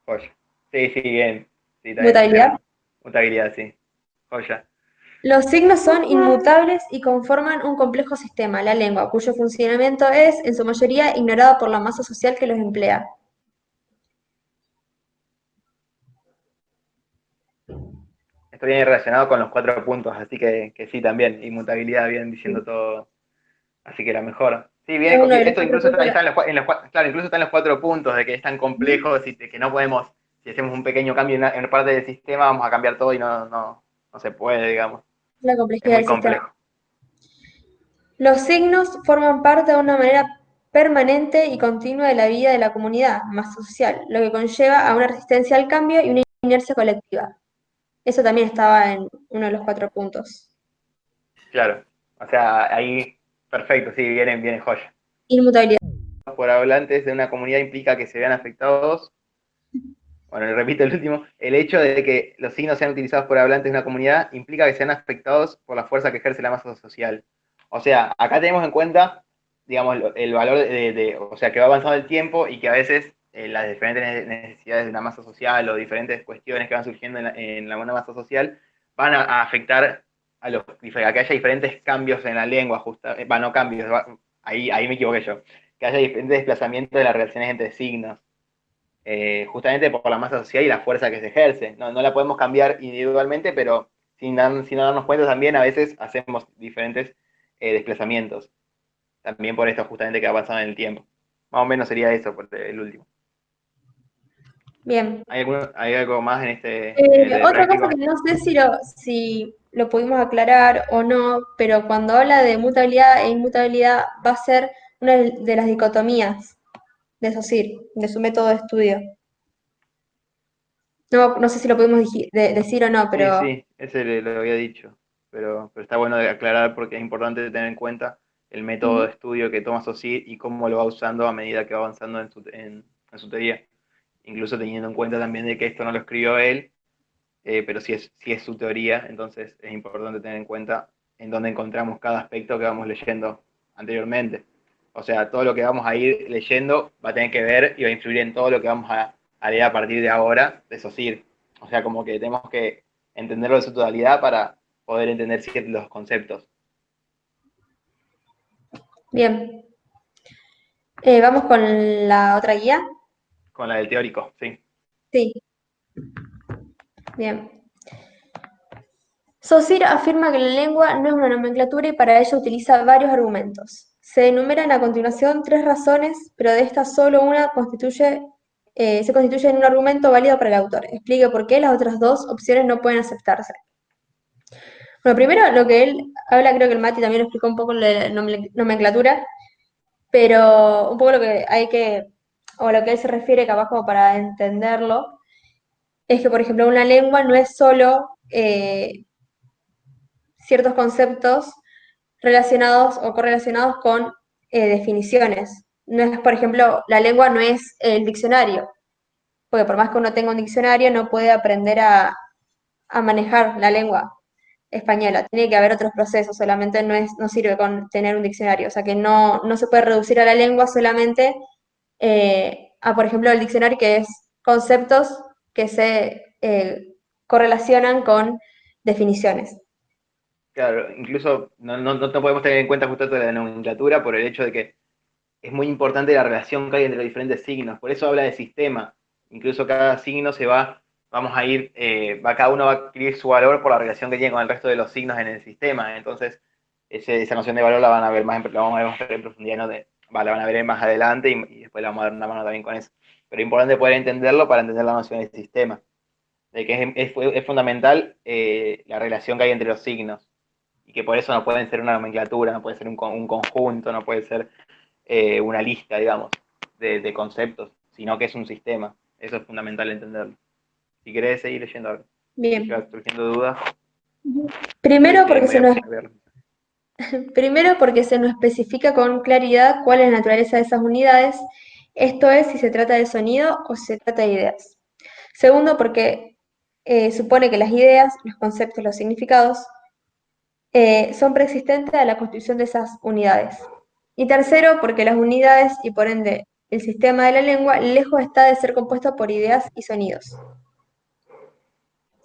Joya. Sí, sí, bien. Sí, también Mutabilidad. pusieron mutabilidad, sí. Joya. Los signos son inmutables y conforman un complejo sistema, la lengua, cuyo funcionamiento es, en su mayoría, ignorado por la masa social que los emplea. Esto viene relacionado con los 4 puntos, así que sí, también. Inmutabilidad, bien diciendo todo. Así que la mejor. Sí, Es uno de los esto cuatro incluso puntos. está claro, incluso está en los 4 puntos de que es tan complejo, de que no podemos, si hacemos un pequeño cambio en una parte del sistema, vamos a cambiar todo y no se puede, digamos. La Es complejidad muy del sistema. complejo. Los signos forman parte de una manera permanente y continua de la vida de la comunidad, masa social, lo que conlleva a una resistencia al cambio y una inercia colectiva. Eso también estaba en uno de los 4 puntos. Claro. O sea, ahí, perfecto, sí, viene joya. Inmutabilidad. Por hablantes de una comunidad implica que se vean afectados. Bueno, le repito el último. El hecho de que los signos sean utilizados por hablantes de una comunidad implica que sean afectados por la fuerza que ejerce la masa social. O sea, acá tenemos en cuenta, digamos, el valor o sea, que va avanzando el tiempo y que a veces las diferentes necesidades de una masa social o diferentes cuestiones que van surgiendo en la masa social van a afectar a que haya diferentes cambios en la lengua, no cambios, ahí me equivoqué yo, que haya diferentes desplazamientos de las relaciones entre signos, justamente por la masa social y la fuerza que se ejerce. No la podemos cambiar individualmente, pero sin darnos cuenta también a veces hacemos diferentes desplazamientos. También por esto justamente que ha pasado en el tiempo. Más o menos sería eso por el último. Bien. ¿Hay algo más en este de Otra cosa que práctico? no sé si lo pudimos aclarar o no, pero cuando habla de mutabilidad e inmutabilidad va a ser una de las dicotomías. de SOSIR, de su método de estudio. No sé si lo podemos decir o no, Sí, pero sí, ese lo había dicho, pero está bueno de aclarar porque es importante tener en cuenta el método ujú, de estudio que toma SOSIR y cómo lo va usando a medida que va avanzando en su teoría. Incluso teniendo en cuenta también de que esto no lo escribió él, pero sí es su teoría, entonces es importante tener en cuenta en dónde encontramos cada aspecto que vamos leyendo anteriormente. O sea, todo lo que vamos a ir leyendo va a tener que ver y va a influir en todo lo que vamos a leer a partir de ahora de SOSIR. O sea, como que tenemos que entenderlo en su totalidad para poder entender ciertos conceptos. bien. Vamos con la otra guía. Con la del teórico, sí. Sí, bien. Saussure afirma que la lengua no es una nomenclatura y para ello utiliza varios argumentos. Se enumeran a continuación tres razones, pero de estas solo una se constituye en un argumento válido para el autor. Explique por qué las otras dos opciones no pueden aceptarse. Bueno, primero lo que él habla, creo que el Mati también lo explicó un poco en la nomenclatura, pero un poco lo que hay que, o a lo que él se refiere, capaz como para entenderlo, es que, por ejemplo, una lengua no es solo ciertos conceptos relacionados o correlacionados con definiciones. No es, por ejemplo, la lengua no es el diccionario, porque por más que uno tenga un diccionario, no puede aprender a manejar la lengua española. Tiene que haber otros procesos, solamente no sirve con tener un diccionario. O sea que no se puede reducir a la lengua solamente a, por ejemplo, el diccionario, que es conceptos que se correlacionan con definiciones. Claro, incluso no podemos tener en cuenta justo esto de la nomenclatura por el hecho de que es muy importante la relación que hay entre los diferentes signos. Por eso habla de sistema. Incluso cada signo vamos a ir, cada uno va a adquirir su valor por la relación que tiene con el resto de los signos en el sistema. Entonces, esa noción de valor la van a ver la vamos a ver más en profundidad, ¿no? La van a ver más adelante y después la vamos a dar una mano también con eso. Pero es importante poder entenderlo para entender la noción del sistema. De que es fundamental la relación que hay entre los signos. Y que por eso no pueden ser una nomenclatura, no puede ser un conjunto, no puede ser una lista, digamos, de conceptos, sino que es un sistema. Eso es fundamental entenderlo. Si querés seguir leyendo algo, si Bien. llegas surgiendo dudas, Primero porque voy a ver. primero porque se nos especifica con claridad cuál es la naturaleza de esas unidades, esto es, si se trata de sonido o si se trata de ideas. Segundo, porque supone que las ideas, los conceptos, los significados son preexistentes a la constitución de esas unidades. Y tercero, porque las unidades y por ende el sistema de la lengua lejos está de ser compuesto por ideas y sonidos.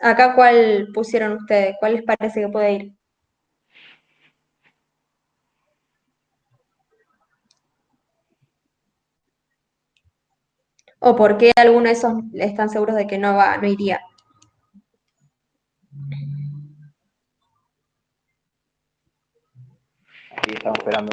Acá, ¿cuál pusieron ustedes? ¿Cuál les parece que puede ir? ¿O por qué alguno de esos están seguros de que no iría? Aquí estamos esperando.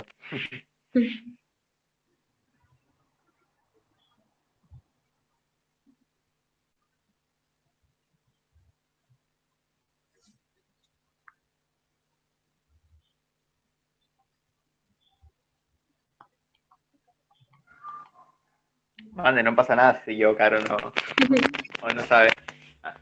Mande, no pasa nada si se equivocaron o no sabe. Ah,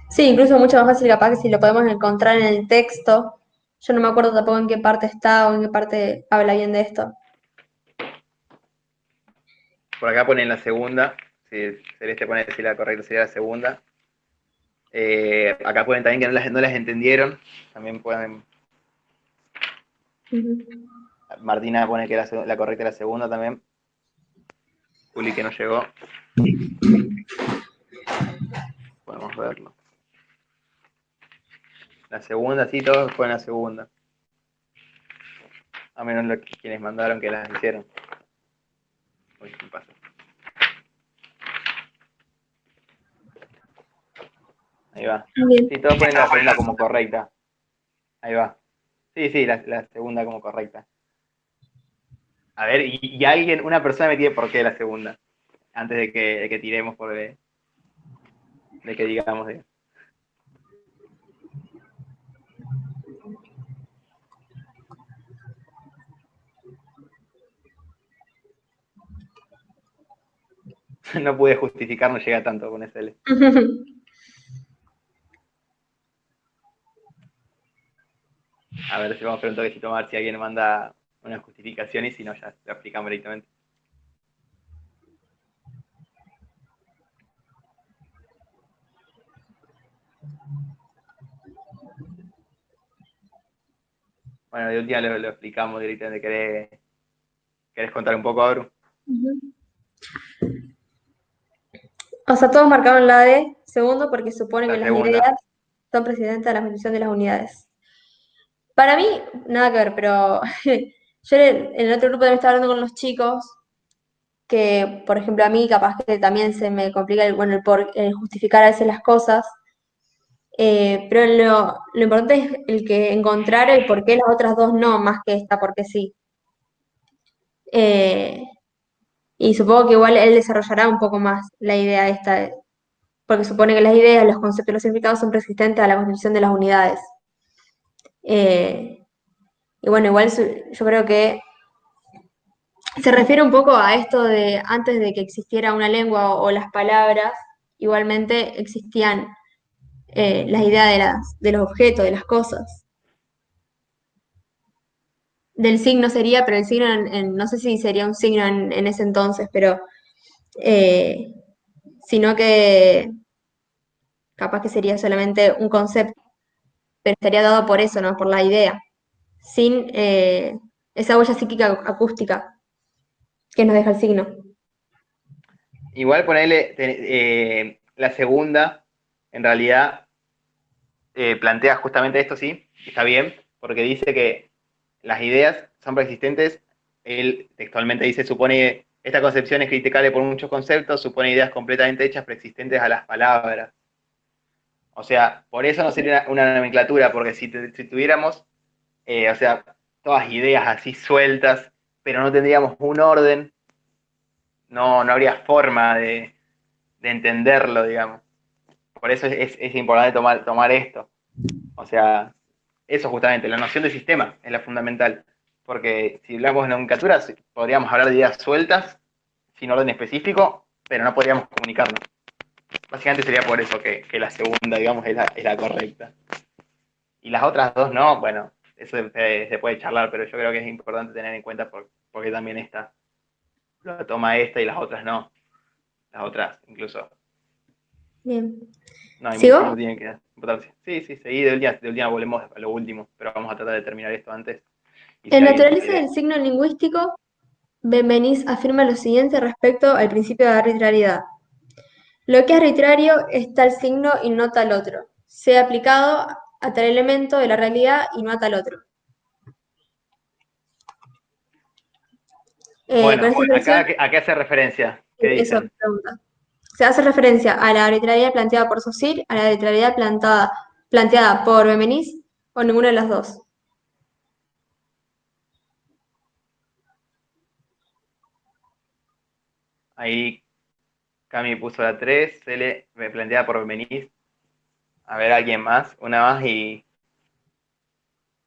Sí, incluso mucho más fácil capaz que si lo podemos encontrar en el texto. Yo no me acuerdo tampoco en qué parte está o en qué parte habla bien de esto. por acá ponen la segunda. Si Celeste pone si la correcta sería la segunda. Acá ponen también que no las entendieron. También pueden. Ujú. Martina pone que la correcta es la segunda también. Juli que no llegó. Podemos verlo. La segunda, sí, todos fueron la segunda. A menos quienes mandaron que las hicieron. Uy, ¿qué pasa? Ahí va. Bien. Sí, todos ponen la segunda como correcta. Ahí va. Sí, sí, la segunda como correcta. A ver, y alguien, una persona me tiene por qué la segunda. Antes de que tiremos de que digamos. no pude justificar, no llega tanto con SL. A ver si vamos a hacer un toquecito más, si alguien manda una justificación y si no, ya lo explicamos directamente. Bueno, de última lo explicamos directamente. ¿Querés contar un poco, Abru? O sea, todos marcaron la D, segundo, porque suponen que La las ideas segunda. son precedentes a la constitución de las unidades. Para mí, nada que ver, pero yo en el otro grupo también estaba hablando con los chicos, que, por ejemplo, a mí capaz que también se me complica el justificar a veces las cosas, pero lo importante es el que encontrar el por qué las otras dos no, más que esta, porque sí. Eh, y supongo que igual él desarrollará un poco más la idea esta, porque supone que las ideas, los conceptos y los significados son persistentes a la constitución de las unidades. Eh, y bueno, igual yo creo que se refiere un poco a esto de antes de que existiera una lengua o las palabras, igualmente existían las ideas de los objetos, de las cosas. Del signo sería, pero el signo, no sé si sería un signo en ese entonces, pero eh, sino que capaz que sería solamente un concepto, pero estaría dado por eso, ¿no? Por la idea, sin esa huella psíquica acústica que nos deja el signo. Igual ponerle la segunda, en realidad, plantea justamente esto, sí, está bien, porque dice que las ideas son preexistentes. Él textualmente dice, supone, esta concepción es criticable por muchos conceptos, supone ideas completamente hechas preexistentes a las palabras. O sea, por eso no sería una nomenclatura, porque si tuviéramos, o sea, todas ideas así sueltas, pero no tendríamos un orden, no habría forma de entenderlo, digamos. Por eso es importante tomar esto. O sea, eso justamente, la noción de sistema es la fundamental. Porque si hablamos de nomenclatura, podríamos hablar de ideas sueltas, sin orden específico, pero no podríamos comunicarnos. Básicamente sería por eso que la segunda, digamos, es la correcta. Y las otras dos no, bueno, eso se puede charlar, pero yo creo que es importante tener en cuenta porque también esta lo toma esta y las otras no. Las otras incluso Bien. no ¿Sigo? tienen que importancia. Sí, sí, seguí de última volvemos a lo último, pero vamos a tratar de terminar esto antes. Y si En alguien tiene naturaleza idea. del signo lingüístico, Benveniste afirma lo siguiente respecto al principio de arbitrariedad. Lo que es arbitrario es tal signo y no tal otro. Sea aplicado a tal elemento de la realidad y no a tal otro. Con Bueno, esta acá expresión, ¿a qué hace referencia? ¿Qué eso dicen? pregunta. Se hace referencia a la arbitrariedad planteada por Saussure, a la arbitrariedad planteada por Benveniste o ninguna de las dos. Ahí Cami puso la 3, Cele me plantea por venir. A ver, alguien más, una más y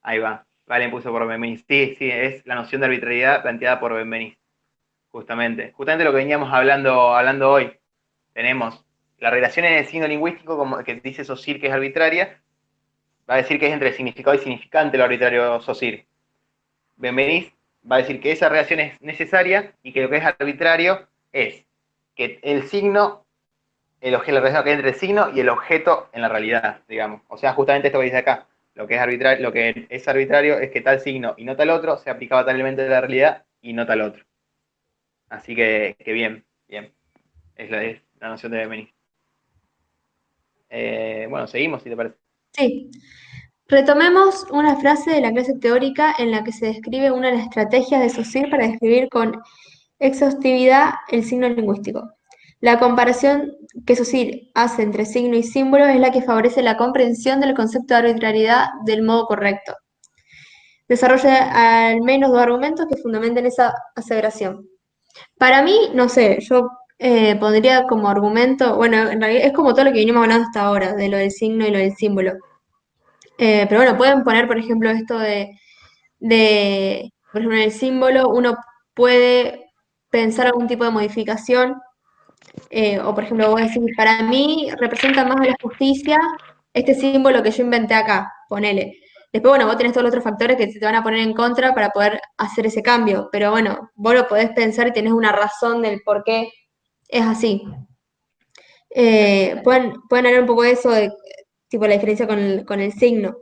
ahí va. Valen puso por Benveniste. Sí, sí, es la noción de arbitrariedad planteada por Benveniste. Justamente. Justamente lo que veníamos hablando hoy. Tenemos la relación en el signo lingüístico, como que dice Saussure que es arbitraria, va a decir que es entre significado y significante lo arbitrario Saussure. Benveniste va a decir que esa relación es necesaria y que lo que es arbitrario es que el signo, la relación que hay entre el signo y el objeto en la realidad, digamos. O sea, justamente esto que dice acá, lo que es arbitrario es que tal signo y no tal otro se aplicaba a tal elemento de la realidad y no tal otro. Así que bien, bien. Es la noción de Benveniste. Bueno, seguimos, si te parece. Sí. Retomemos una frase de la clase teórica en la que se describe una de las estrategias de Saussure para describir con exhaustividad el signo lingüístico. La comparación que Saussure hace entre signo y símbolo es la que favorece la comprensión del concepto de arbitrariedad del modo correcto. Desarrolla al menos dos argumentos que fundamenten esa aseveración. Para mí, no sé, yo pondría como argumento, bueno, en realidad es como todo lo que venimos hablando hasta ahora, de lo del signo y lo del símbolo. Pero bueno, pueden poner, por ejemplo, esto por ejemplo, en el símbolo uno puede pensar algún tipo de modificación O por ejemplo, vos decís, para mí representa más a la justicia este símbolo que yo inventé acá, ponele. Después, bueno, vos tenés todos los otros factores que se te van a poner en contra para poder hacer ese cambio, pero bueno, vos lo podés pensar y tenés una razón del por qué es así. Pueden hablar un poco de eso, de tipo la diferencia con el signo.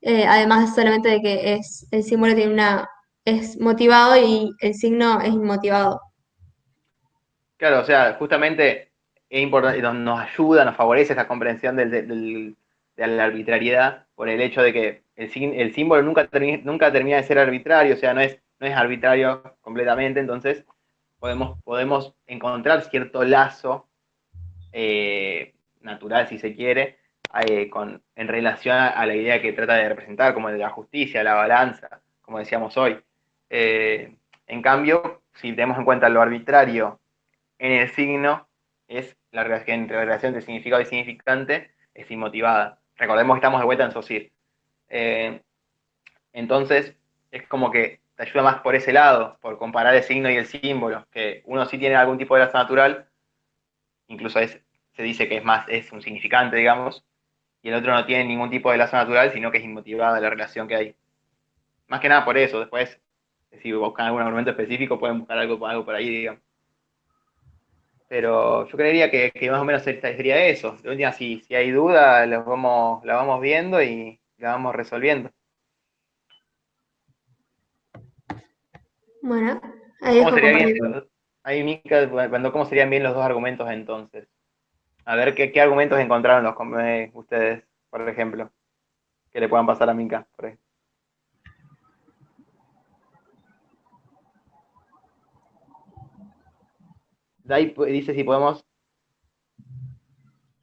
Además solamente de que el símbolo tiene es motivado y el signo es inmotivado. Claro, o sea, justamente es importante, nos ayuda, nos favorece esta comprensión de la arbitrariedad por el hecho de que el símbolo nunca termina de ser arbitrario, o sea, no es arbitrario completamente, entonces podemos encontrar cierto lazo natural, si se quiere, en relación a la idea que trata de representar, como de la justicia, la balanza, como decíamos hoy. En cambio, si tenemos en cuenta lo arbitrario en el signo, es la relación entre significado y significante, es inmotivada. Recordemos que estamos de vuelta en SOSIR. Eh, entonces, es como que te ayuda más por ese lado, por comparar el signo y el símbolo, que uno sí tiene algún tipo de lazo natural, incluso se dice que es un significante, digamos, y el otro no tiene ningún tipo de lazo natural, sino que es inmotivada la relación que hay. Más que nada por eso, después, si buscan algún argumento específico, pueden buscar algo por ahí, digamos. Pero yo creería que más o menos sería eso. De última, si hay duda, la vamos viendo y la vamos resolviendo. Bueno, ahí ¿Cómo dejo sería bien? compartido. Ahí, Mica, ¿cómo serían bien los dos argumentos entonces? A ver, ¿qué argumentos encontraron ustedes, por ejemplo, que le puedan pasar a Mica? Por ahí. De ahí dice si podemos.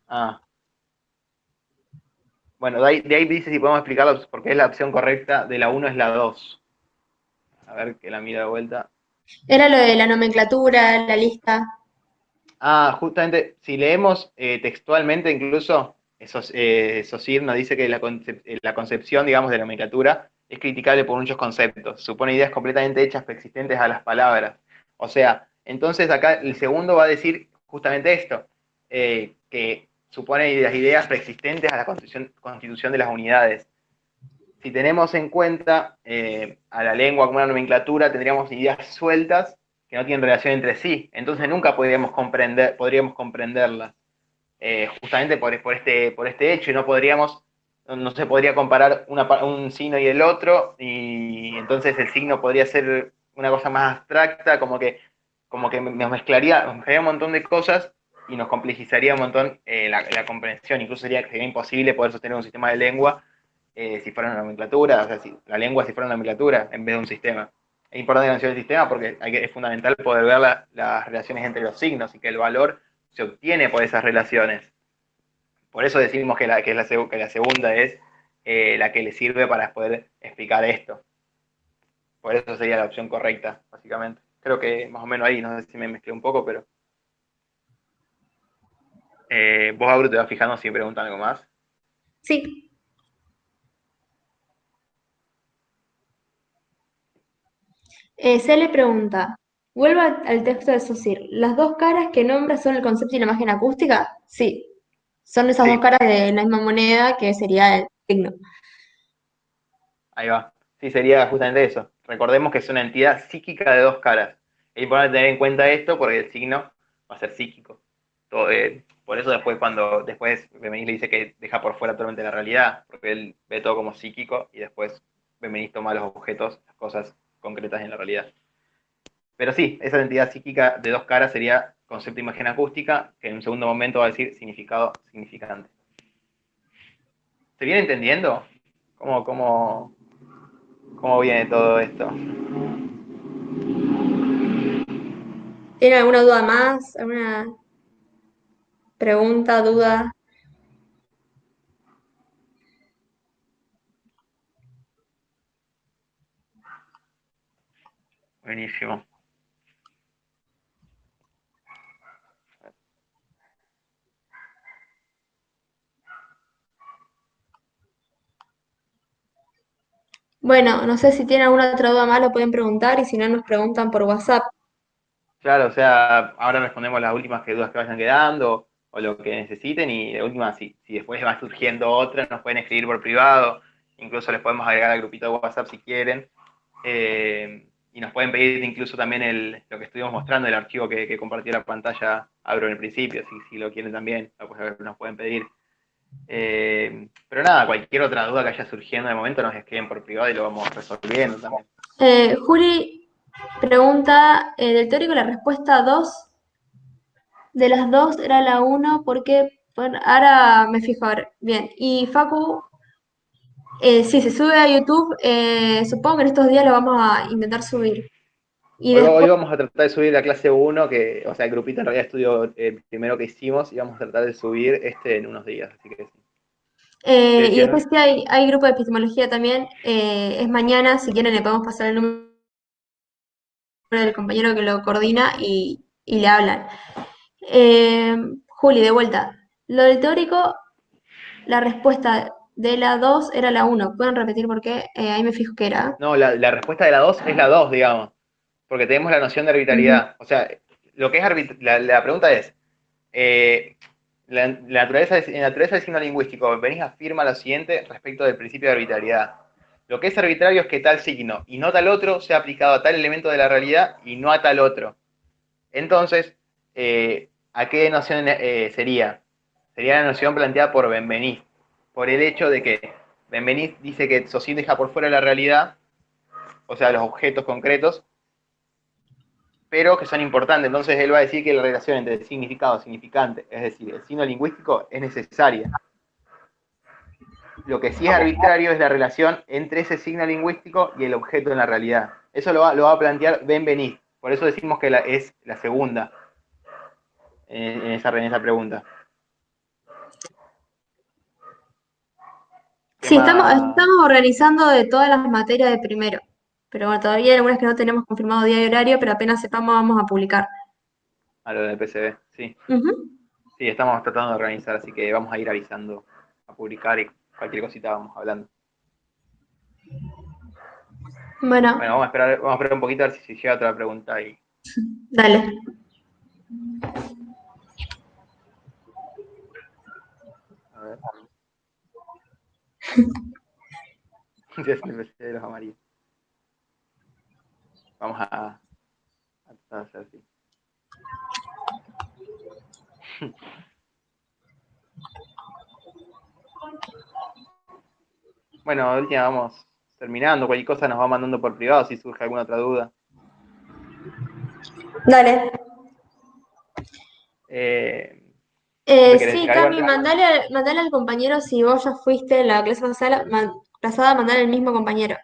Ah, bueno, de ahí dice si podemos explicarlo porque es la opción correcta de la uno es la 2. A ver, que la mira de vuelta. Era lo de la nomenclatura, la lista. Ah, justamente, si leemos textualmente incluso, Saussure nos dice que la concepción, digamos, de la nomenclatura es criticable por muchos conceptos. Supone ideas completamente hechas preexistentes a las palabras. O sea, entonces acá el segundo va a decir justamente esto, que supone las ideas preexistentes a la constitución de las unidades. Si tenemos en cuenta a la lengua como una nomenclatura, tendríamos ideas sueltas que no tienen relación entre sí. Entonces nunca podríamos comprenderlas. Justamente por este hecho, y no se podría comparar un signo y el otro, y entonces el signo podría ser una cosa más abstracta, como que nos mezclaría un montón de cosas y nos complejizaría un montón la comprensión. Incluso sería imposible poder sostener un sistema de lengua si fuera una nomenclatura, o sea, si la lengua si fuera una nomenclatura en vez de un sistema. Es importante conocer el sistema porque es fundamental poder ver las relaciones entre los signos y que el valor se obtiene por esas relaciones. Por eso decimos que la segunda es la que le sirve para poder explicar esto. Por eso sería la opción correcta, básicamente. Creo que más o menos ahí, no sé si me mezclé un poco, pero vos, Auro, te vas fijando si preguntan algo más. Sí. Se le pregunta, vuelvo al texto de Saussure. ¿Las dos caras que nombra son el concepto y la imagen acústica? Sí. Son esas dos Sí, caras de la misma moneda que sería el signo. ahí va. Sí, sería justamente eso. Recordemos que es una entidad psíquica de dos caras. Es importante tener en cuenta esto porque el signo va a ser psíquico. Por eso después Bemenis le dice que deja por fuera totalmente la realidad, porque él ve todo como psíquico y después Bemenis toma los objetos, las cosas concretas en la realidad. Pero sí, esa entidad psíquica de dos caras sería concepto de imagen acústica, que en un segundo momento va a decir significado significante. ¿Se viene entendiendo cómo viene todo esto? ¿Tiene alguna duda más? ¿Alguna pregunta, duda? Buenísimo. Bueno, no sé si tienen alguna otra duda más, lo pueden preguntar y si no nos preguntan por WhatsApp. Claro, o sea, ahora respondemos las últimas dudas que vayan quedando o lo que necesiten y de última, si después va surgiendo otra, nos pueden escribir por privado, incluso les podemos agregar al grupito de WhatsApp si quieren. Y nos pueden pedir incluso también lo que estuvimos mostrando, el archivo que compartió la pantalla Abro en el principio, si lo quieren también, pues nos pueden pedir. Pero nada, cualquier otra duda que haya surgiendo de momento nos escriben por privado y lo vamos resolviendo también. Juli pregunta, del teórico la respuesta 2 de las dos era la uno porque, bueno, ahora me fijo, a ver, bien. Y Facu, si se sube a YouTube, supongo que en estos días lo vamos a intentar subir. Y Hoy después, vamos a tratar de subir la clase uno o sea, el grupito en realidad estudió el primero que hicimos y vamos a tratar de subir en unos días, así que sí. y Decían, después sí hay grupo de epistemología también, es mañana, si quieren le podemos pasar el número del compañero que lo coordina y le hablan. Juli, de vuelta. Lo del teórico, la respuesta de la 2 era la uno. ¿Pueden repetir por qué? Ahí me fijo que era. no, la respuesta de la 2 es la 2, digamos, porque tenemos la noción de Ujú. arbitrariedad. O sea, lo que es la pregunta es, eh, en la naturaleza del signo lingüístico, Benís afirma lo siguiente respecto del principio de arbitrariedad. Lo que es arbitrario es que tal signo y no tal otro sea aplicado a tal elemento de la realidad y no a tal otro. Entonces, ¿a qué noción sería? Sería la noción planteada por Benveniste, por el hecho de que Benveniste dice que Saussure deja por fuera la realidad, o sea, los objetos concretos, pero que son importantes. Entonces él va a decir que la relación entre significado y significante, es decir, el signo lingüístico, es necesaria. Lo que sí es arbitrario es la relación entre ese signo lingüístico y el objeto en la realidad. Eso lo va a plantear Benveniste. Por eso decimos que es la segunda en esa pregunta. ¿Qué Sí, más? estamos organizando de todas las materias de primero. Pero bueno, todavía hay algunas que no tenemos confirmado día y horario, pero apenas sepamos vamos a publicar. A lo del PCB, sí. Ujú. Sí, estamos tratando de organizar, así que vamos a ir avisando a publicar y cualquier cosita vamos hablando. Bueno, Bueno, vamos a esperar un poquito a ver si llega otra pregunta y dale. a ver. Ya es el PC de los amarillos. Vamos a tratar de hacer así. Bueno, ahorita última vamos terminando. Cualquier cosa nos va mandando por privado si surge alguna otra duda. Dale. ¿No te querés Sí, decir algo Cami, antes? mandale al compañero si vos ya fuiste en la clase pasada, mandale al mismo compañero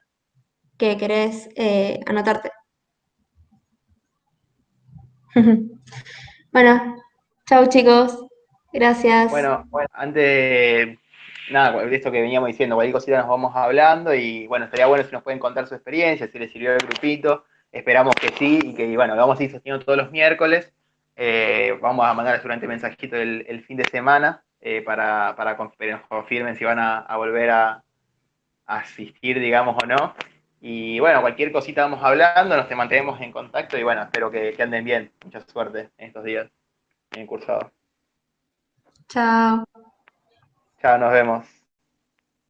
que querés anotarte. Bueno, chau chicos. Gracias. Bueno, antes, nada, de esto que veníamos diciendo, cualquier cosita nos vamos hablando y bueno, estaría bueno si nos pueden contar su experiencia, si les sirvió el grupito. Esperamos que sí y que bueno, lo vamos a ir sosteniendo todos los miércoles. Vamos a mandar seguramente mensajito el fin de semana para que nos confirmen si van a volver a asistir, digamos, o no. Y bueno, cualquier cosita vamos hablando, nos mantenemos en contacto y bueno, espero que anden bien. Mucha suerte en estos días en el cursado. Chao. Chao, nos vemos.